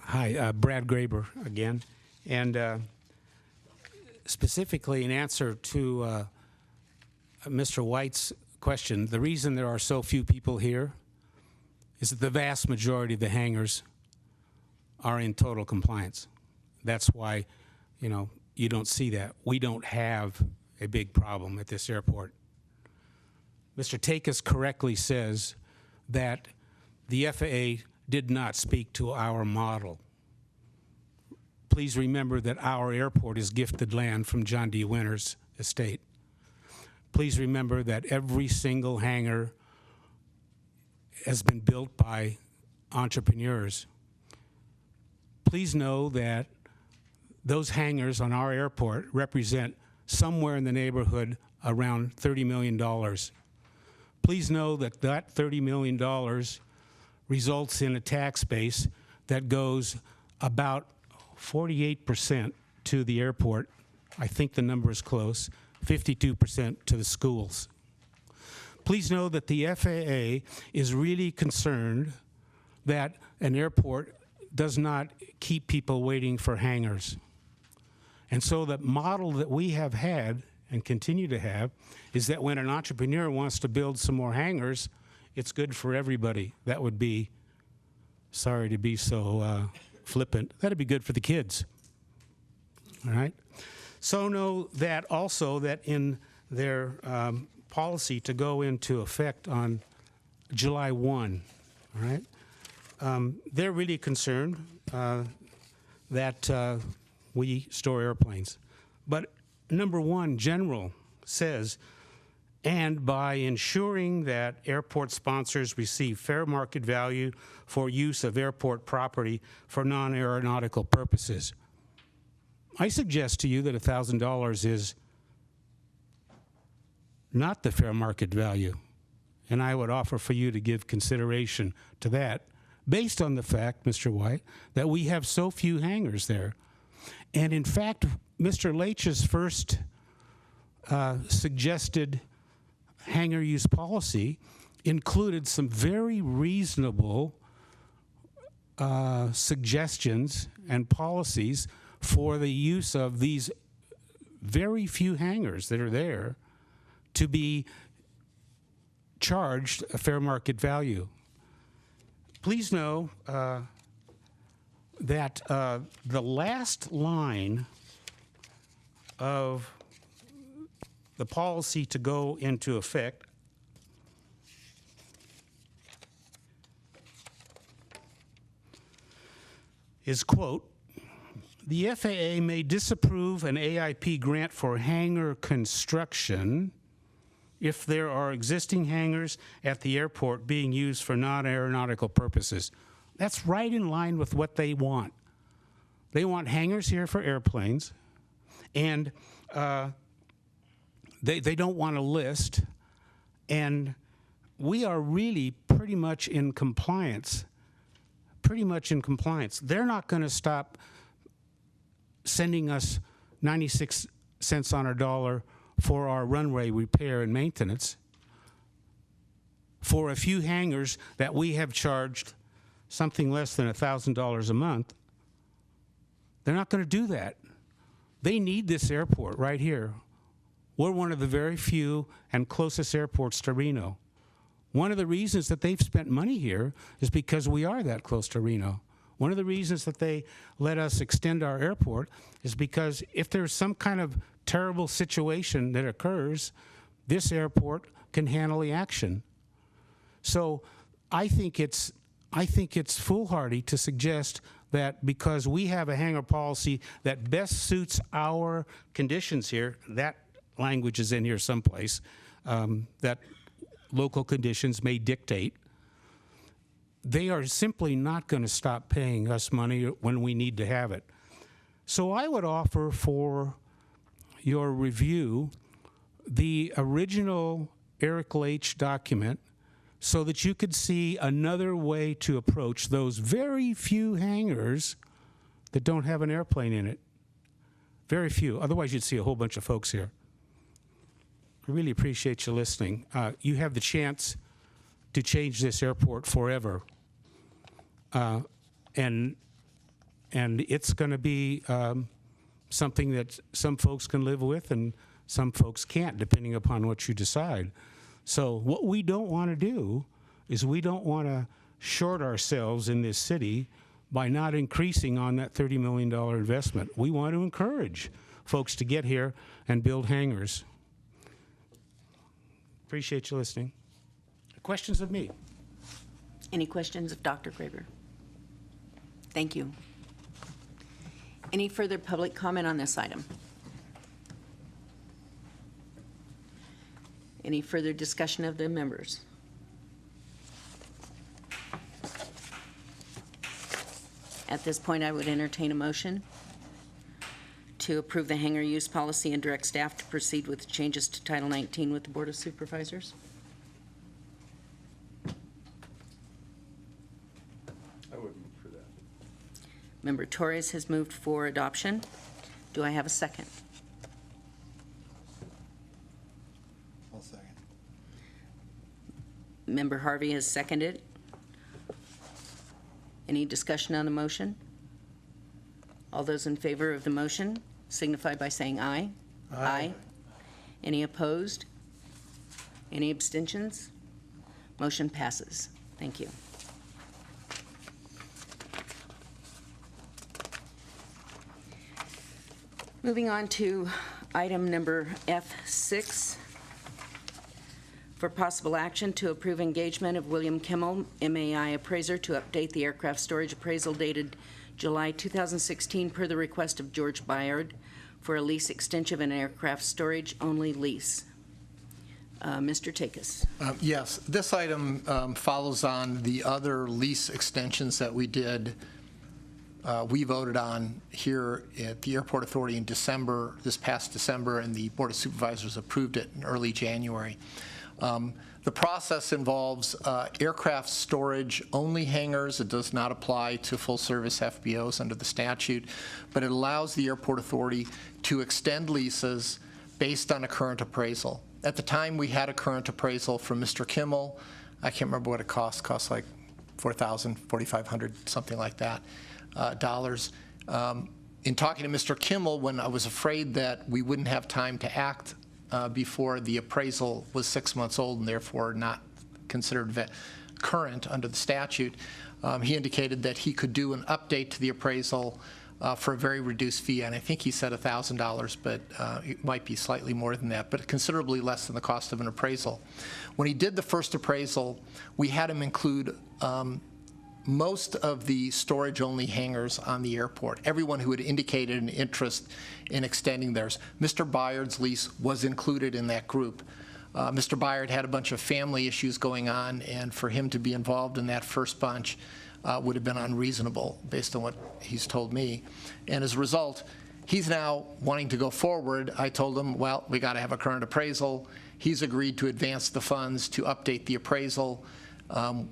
I: Hi, Brad Graber again. And specifically in answer to Mr. White's question, the reason there are so few people here is that the vast majority of the hangars are in total compliance. That's why, you don't see that. We don't have a big problem at this airport. Mr. Takis correctly says that the FAA did not speak to our model. Please remember that our airport is gifted land from John D. Winter's estate. Please remember that every single hangar has been built by entrepreneurs. Please know that those hangars on our airport represent somewhere in the neighborhood around $30 million. Please know that that $30 million results in a tax base that goes about 48% to the airport. I think the number is close, 52% to the schools. Please know that the FAA is really concerned that an airport does not keep people waiting for hangars. And so the model that we have had and continue to have is that when an entrepreneur wants to build some more hangars, it's good for everybody. That would be, sorry to be so flippant, that'd be good for the kids. All right? So know that also that in their policy to go into effect on July 1, all right, they're really concerned that we store airplanes. But number one, General says, and by ensuring that airport sponsors receive fair market value for use of airport property for non-aeronautical purposes. I suggest to you that $1,000 is not the fair market value, and I would offer for you to give consideration to that based on the fact, Mr. White, that we have so few hangars there. And in fact, Mr. Leitch's first suggested hangar use policy included some very reasonable suggestions and policies for the use of these very few hangars that are there to be charged a fair market value. Please know that the last line of the policy to go into effect is, quote, "The FAA may disapprove an AIP grant for hangar construction if there are existing hangars at the airport being used for non-aeronautical purposes." That's right in line with what they want. They want hangars here for airplanes, and they don't want a list, and we are really pretty much in compliance. They're not going to stop sending us 96 cents on our dollar for our runway repair and maintenance for a few hangars that we have charged something less than $1,000 a month. They're not going to do that. They need this airport right here. We're one of the very few and closest airports to Reno. One of the reasons that they've spent money here is because we are that close to Reno. One of the reasons that they let us extend our airport is because if there's some kind of terrible situation that occurs, this airport can handle the action. So I think it's foolhardy to suggest that because we have a hangar policy that best suits our conditions here, that language is in here someplace, that local conditions may dictate, they are simply not going to stop paying us money when we need to have it. So I would offer for your review the original Eric Leach document so that you could see another way to approach those very few hangars that don't have an airplane in it. Very few. Otherwise, you'd see a whole bunch of folks here. I really appreciate you listening. You have the chance to change this airport forever. And it's going to be something that some folks can live with and some folks can't, depending upon what you decide. So what we don't want to do is we don't want to short ourselves in this city by not increasing on that $30 million investment. We want to encourage folks to get here and build hangars. Appreciate you listening. Questions of me?
A: Any questions of Dr. Graber? Thank you. Any further public comment on this item? Any further discussion of the members? At this point, I would entertain a motion to approve the hangar use policy and direct staff to proceed with changes to Title 19 with the Board of Supervisors.
F: I would move for that.
A: Member Torres has moved for adoption. Do I have a second?
G: I'll second.
A: Member Harvey has seconded. Any discussion on the motion? All those in favor of the motion signify by saying aye. Aye. Any opposed? Any abstentions? Motion passes. Thank you. Moving on to item number F6, for possible action to approve engagement of William Kimmel, MAI appraiser, to update the aircraft storage appraisal dated July 2016 per the request of George Byard for a lease extension of an aircraft storage only lease. Mr. Takis.
J: Yes, this item follows on the other lease extensions that we did. We voted on here at the Airport Authority in December, this past December, and the Board of Supervisors approved it in early January. The process involves aircraft storage only hangars. It does not apply to full-service FBOs under the statute, but it allows the Airport Authority to extend leases based on a current appraisal. At the time, we had a current appraisal from Mr. Kimmel. I can't remember what it cost. It cost like $4,000, $4,500, something like that, dollars. In talking to Mr. Kimmel, when I was afraid that we wouldn't have time to act before the appraisal was 6 months old and therefore not considered current under the statute, he indicated that he could do an update to the appraisal for a very reduced fee, and I think he said $1,000, but it might be slightly more than that, but considerably less than the cost of an appraisal. When he did the first appraisal, we had him include most of the storage-only hangars on the airport, everyone who had indicated an interest in extending theirs. Mr. Byard's lease was included in that group. Mr. Byard had a bunch of family issues going on, and for him to be involved in that first bunch would have been unreasonable based on what he's told me. And as a result, he's now wanting to go forward. I told him, well, we got to have a current appraisal. He's agreed to advance the funds to update the appraisal.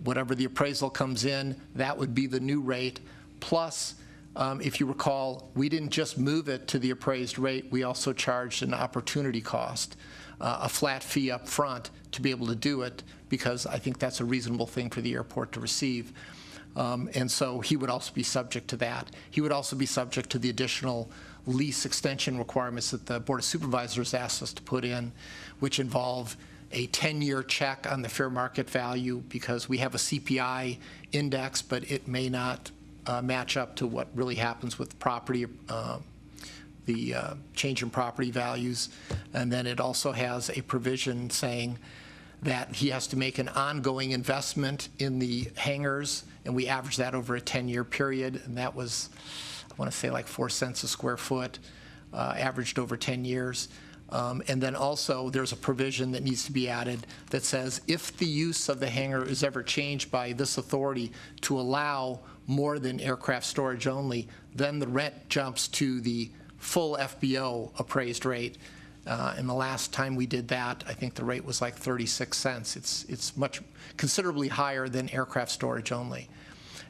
J: Whatever the appraisal comes in, that would be the new rate. Plus, if you recall, we didn't just move it to the appraised rate, we also charged an opportunity cost, a flat fee up front to be able to do it, because I think that's a reasonable thing for the airport to receive. And so he would also be subject to that. He would also be subject to the additional lease extension requirements that the Board of Supervisors asked us to put in, which involve a 10-year check on the fair market value, because we have a CPI index, but it may not match up to what really happens with property, the change in property values. And then it also has a provision saying that he has to make an ongoing investment in the hangars, and we average that over a 10-year period, and that was, I want to say, like 4 cents a square foot, averaged over 10 years. And then also there's a provision that needs to be added that says if the use of the hangar is ever changed by this authority to allow more than aircraft storage only, then the rent jumps to the full FBO appraised rate. And the last time we did that, I think the rate was like 36 cents. It's much considerably higher than aircraft storage only.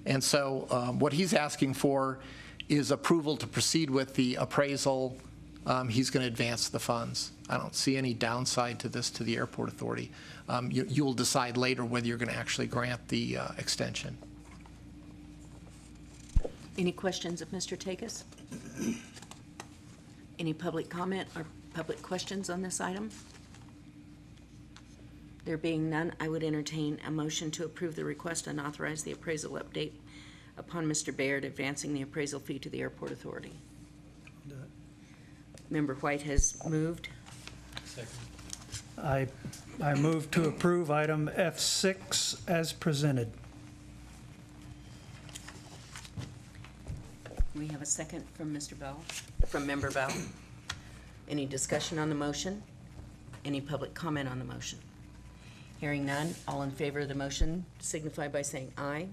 J: And so what he's asking for is approval to proceed with the appraisal. He's going to advance the funds. I don't see any downside to this to the airport authority. You'll decide later whether you're going to actually grant the extension.
A: Any questions of Mr. Takis? Any public comment or public questions on this item? There being none, I would entertain a motion to approve the request and authorize the appraisal update upon Mr. Baird advancing the appraisal fee to the airport authority. Member White has moved.
L: I move to approve item F6 as presented.
A: We have a second from Mr. Bell, from Member Bell. Any discussion on the motion? Any public comment on the motion? Hearing none, all in favor of the motion signify by saying aye.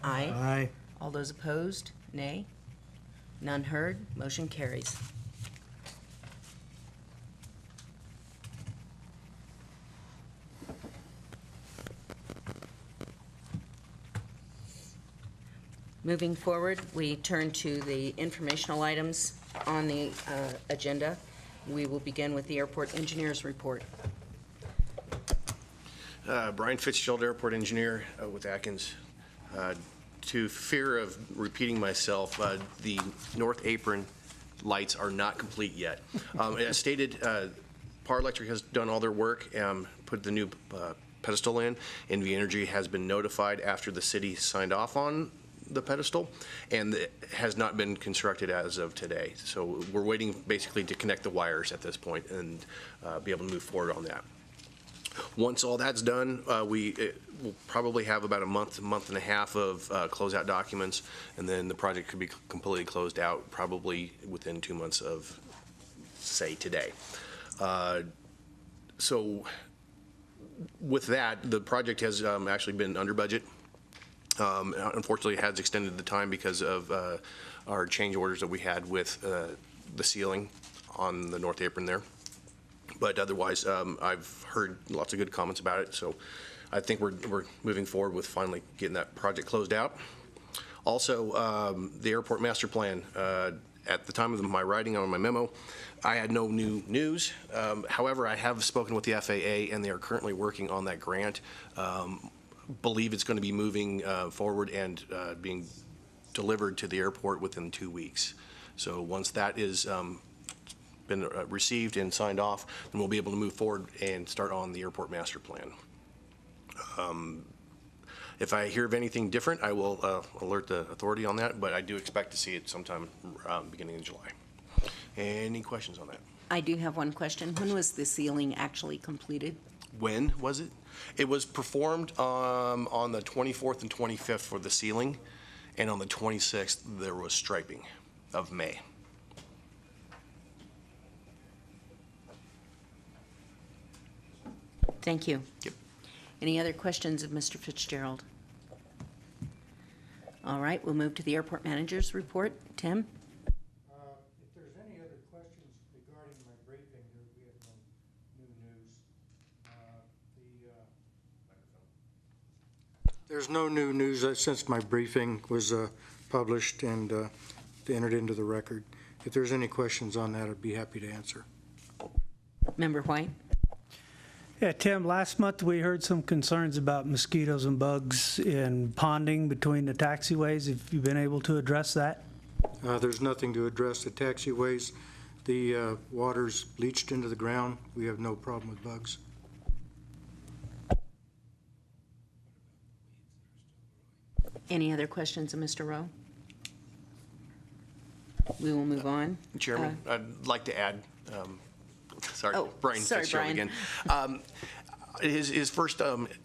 A: Aye.
L: Aye.
A: All those opposed, nay. None heard, motion carries. Moving forward, we turn to the informational items on the agenda. We will begin with the airport engineer's report.
N: Brian Fitzgerald, airport engineer with Atkins. To fear of repeating myself, the north apron lights are not complete yet. As stated, Power Electric has done all their work, put the new pedestal in. NV Energy has been notified after the city signed off on the pedestal, and it has not been constructed as of today. So we're waiting basically to connect the wires at this point and be able to move forward on that. Once all that's done, we'll probably have about a month and a half of closeout documents, and then the project could be completely closed out probably within 2 months of, say, today. So with that, the project has actually been under budget. Unfortunately, it has extended the time because of our change orders that we had with the ceiling on the north apron there. But otherwise, I've heard lots of good comments about it, so I think we're moving forward with finally getting that project closed out. Also, the airport master plan. At the time of my writing on my memo, I had no new news. However, I have spoken with the FAA, and they are currently working on that grant. Believe it's going to be moving forward and being delivered to the airport within 2 weeks. So once that is been received and signed off, then we'll be able to move forward and start on the airport master plan. If I hear of anything different, I will alert the authority on that, but I do expect to see it sometime beginning of July. Any questions on that?
A: I do have one question. When was the ceiling actually completed?
N: When was it? It was performed on the 24th and 25th for the ceiling, and on the 26th, there was striping of May.
A: Thank you.
N: Yep.
A: Any other questions of Mr. Fitzgerald? All right, we'll move to the airport manager's report. Tim?
H: If there's any other questions regarding my briefing, we have no new news. There's no new news since my briefing was published and entered into the record. If there's any questions on that, I'd be happy to answer.
A: Member White?
L: Yeah, Tim, last month we heard some concerns about mosquitoes and bugs in ponding between the taxiways. Have you been able to address that?
H: There's nothing to address the taxiways. The water's leached into the ground. We have no problem with bugs.
A: Any other questions of Mr. Rowe? We will move on.
N: Chairman, I'd like to add, sorry, Brian
A: sorry,
N: Fitzgerald
A: Brian.
N: again. His first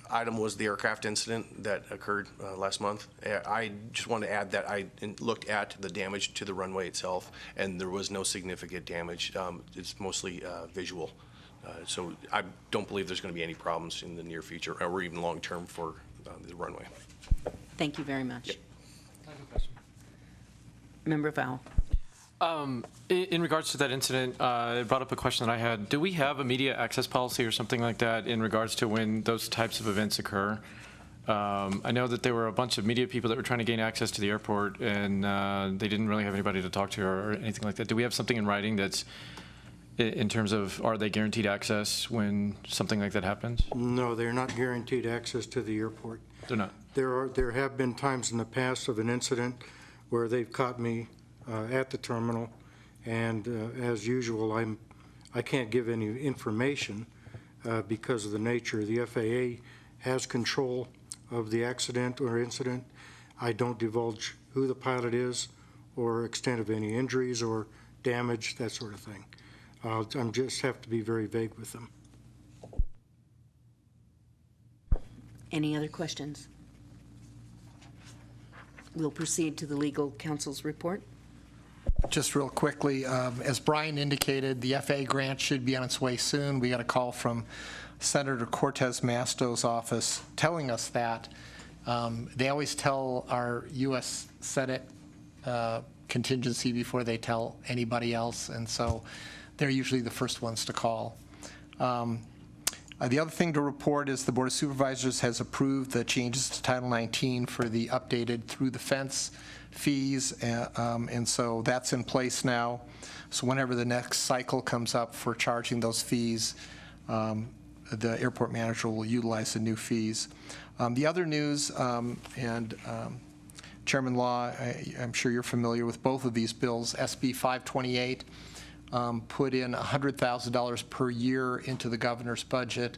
N: item was the aircraft incident that occurred last month. I just want to add that I looked at the damage to the runway itself, and there was no significant damage. It's mostly visual. So I don't believe there's going to be any problems in the near future or even long-term for the runway.
A: Thank you very much.
N: Yep.
A: Member Val?
C: In regards to that incident, it brought up a question that I had. Do we have a media access policy or something like that in regards to when those types of events occur? I know that there were a bunch of media people that were trying to gain access to the airport, and they didn't really have anybody to talk to or anything like that. Do we have something in writing that's in terms of, are they guaranteed access when something like that happens?
H: No, they're not guaranteed access to the airport.
C: They're not.
H: There have been times in the past of an incident where they've caught me at the terminal, and as usual, I can't give any information because of the nature. The FAA has control of the accident or incident. I don't divulge who the pilot is or extent of any injuries or damage, that sort of thing. I just have to be very vague with them.
A: Any other questions? We'll proceed to the legal counsel's report.
J: Just real quickly, as Brian indicated, the FAA grant should be on its way soon. We got a call from Senator Cortez Masto's office telling us that. They always tell our U.S. Senate contingency before they tell anybody else, and so they're usually the first ones to call. The other thing to report is the Board of Supervisors has approved the changes to Title 19 for the updated through the fence fees, and so that's in place now. So whenever the next cycle comes up for charging those fees, the airport manager will utilize the new fees. The other news, Chairman Law, I'm sure you're familiar with both of these bills. SB 528 put in $100,000 per year into the governor's budget,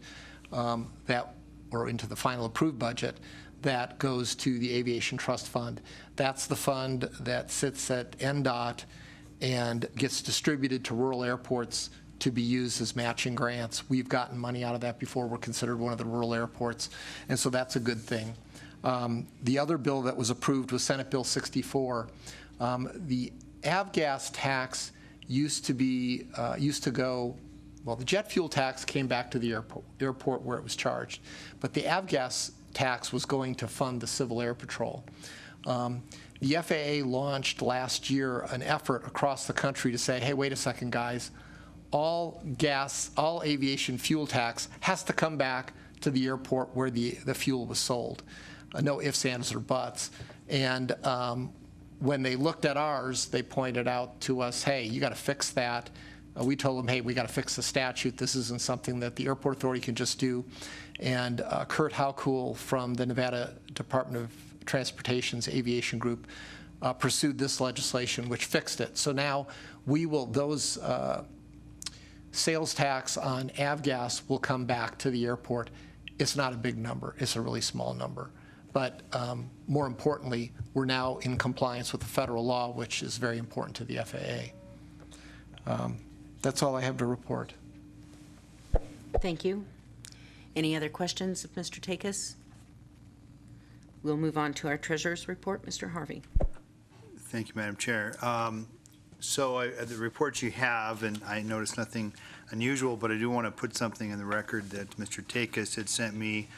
J: or into the final approved budget, that goes to the Aviation Trust Fund. That's the fund that sits at NDOT and gets distributed to rural airports to be used as matching grants. We've gotten money out of that before. We're considered one of the rural airports, and so that's a good thing. The other bill that was approved was Senate Bill 64. The avgas tax used to go, well, the jet fuel tax came back to the airport where it was charged, but the avgas tax was going to fund the Civil Air Patrol. The FAA launched last year an effort across the country to say, hey, wait a second, guys, all aviation fuel tax has to come back to the airport where the fuel was sold. No ifs, ands, or buts. And when they looked at ours, they pointed out to us, hey, you got to fix that. We told them, hey, we got to fix the statute. This isn't something that the airport authority can just do. And Kurt Haukuhl from the Nevada Department of Transportation's aviation group pursued this legislation, which fixed it. So now those sales tax on avgas will come back to the airport. It's not a big number. It's a really small number. But more importantly, we're now in compliance with the federal law, which is very important to the FAA. That's all I have to report.
A: Thank you. Any other questions of Mr. Takis? We'll move on to our treasurer's report. Mr. Harvey.
E: Thank you, Madam Chair. The reports you have, and I noticed nothing unusual, but I do want to put something in the record that Mr. Takis had sent me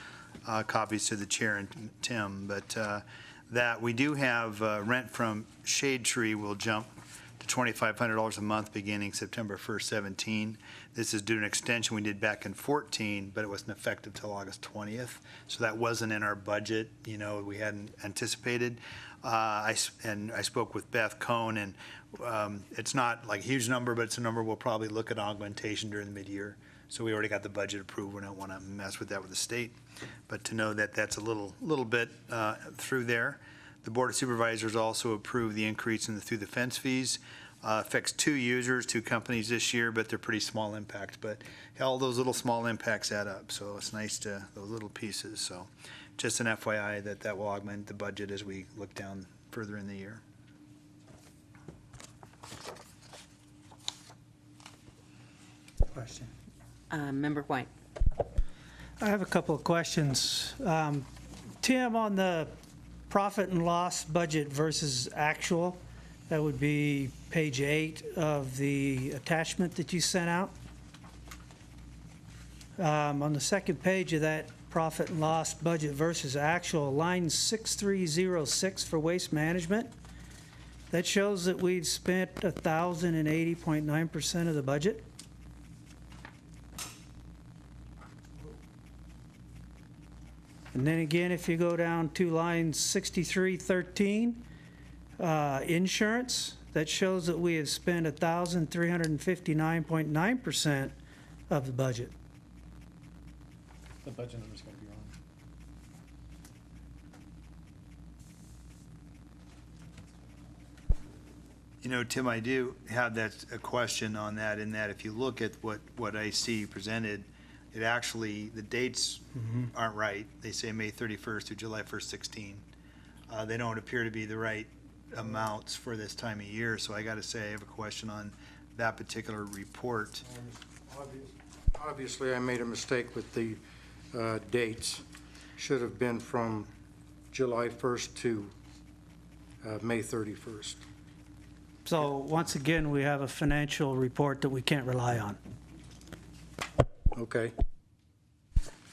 E: copies to the chair and Tim, but that we do have rent from Shade Tree will jump to $2,500 a month beginning September 1st, 17. This is due to an extension we did back in 14, but it wasn't effective till August 20th. So that wasn't in our budget, we hadn't anticipated. I spoke with Beth Cohn, and it's not like a huge number, but it's a number we'll probably look at augmentation during the mid-year. So we already got the budget approved. We don't want to mess with that with the state. But to know that that's a little bit through there. The Board of Supervisors also approved the increase in the through the fence fees. Affects 2 users, 2 companies this year, but they're pretty small impact. But all those little small impacts add up. So it's nice to those little pieces. So just an FYI that will augment the budget as we look down further in the year.
L: Question.
A: Member White.
L: I have a couple of questions. Tim, on the profit and loss budget versus actual, that would be page 8 of the attachment that you sent out. On the second page of that profit and loss budget versus actual, line 6306 for waste management, that shows that we've spent 1,080.9% of the budget. And then again, if you go down to line 6313, insurance, that shows that we have spent 1,359.9% of the budget.
C: The budget number's going to be wrong.
E: Tim, I do have a question on that, in that if you look at what I see presented, it actually, the dates aren't right. They say May 31st through July 1st, 16. They don't appear to be the right amounts for this time of year, so I got to say I have a question on that particular report.
H: Obviously, I made a mistake with the dates. Should have been from July 1st to May 31st.
L: So once again, we have a financial report that we can't rely on.
H: Okay.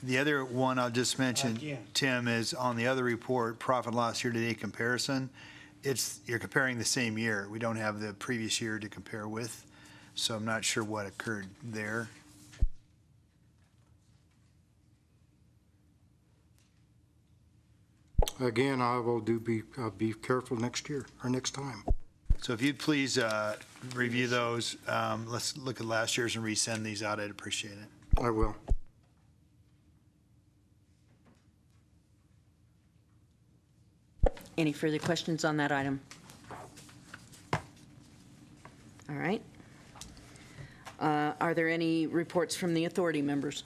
E: The other one I'll just mention, Tim, is on the other report, profit loss year-to-date comparison. You're comparing the same year. We don't have the previous year to compare with, so I'm not sure what occurred there.
H: Again, I'll be careful next year or next time.
E: So if you'd please review those, let's look at last year's and resend these out. I'd appreciate it.
H: I will.
A: Any further questions on that item? All right. Are there any reports from the authority members?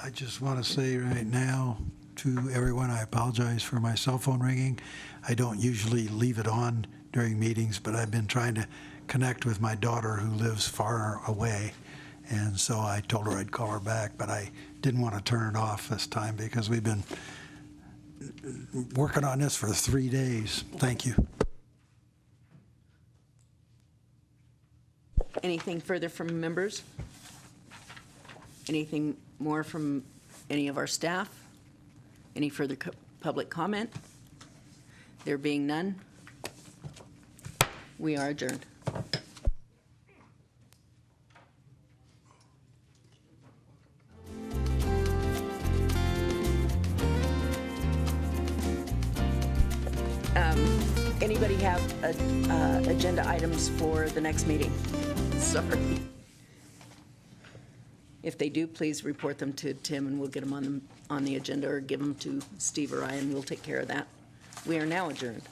G: I just want to say right now to everyone, I apologize for my cell phone ringing. I don't usually leave it on during meetings, but I've been trying to connect with my daughter who lives far away. And so I told her I'd call her back, but I didn't want to turn it off this time because we've been working on this for 3 days. Thank you.
A: Anything further from members? Anything more from any of our staff? Any further public comment? There being none, we are adjourned. Anybody have agenda items for the next meeting? Sorry. If they do, please report them to Tim, and we'll get them on the agenda, or give them to Steve or I, and we'll take care of that. We are now adjourned.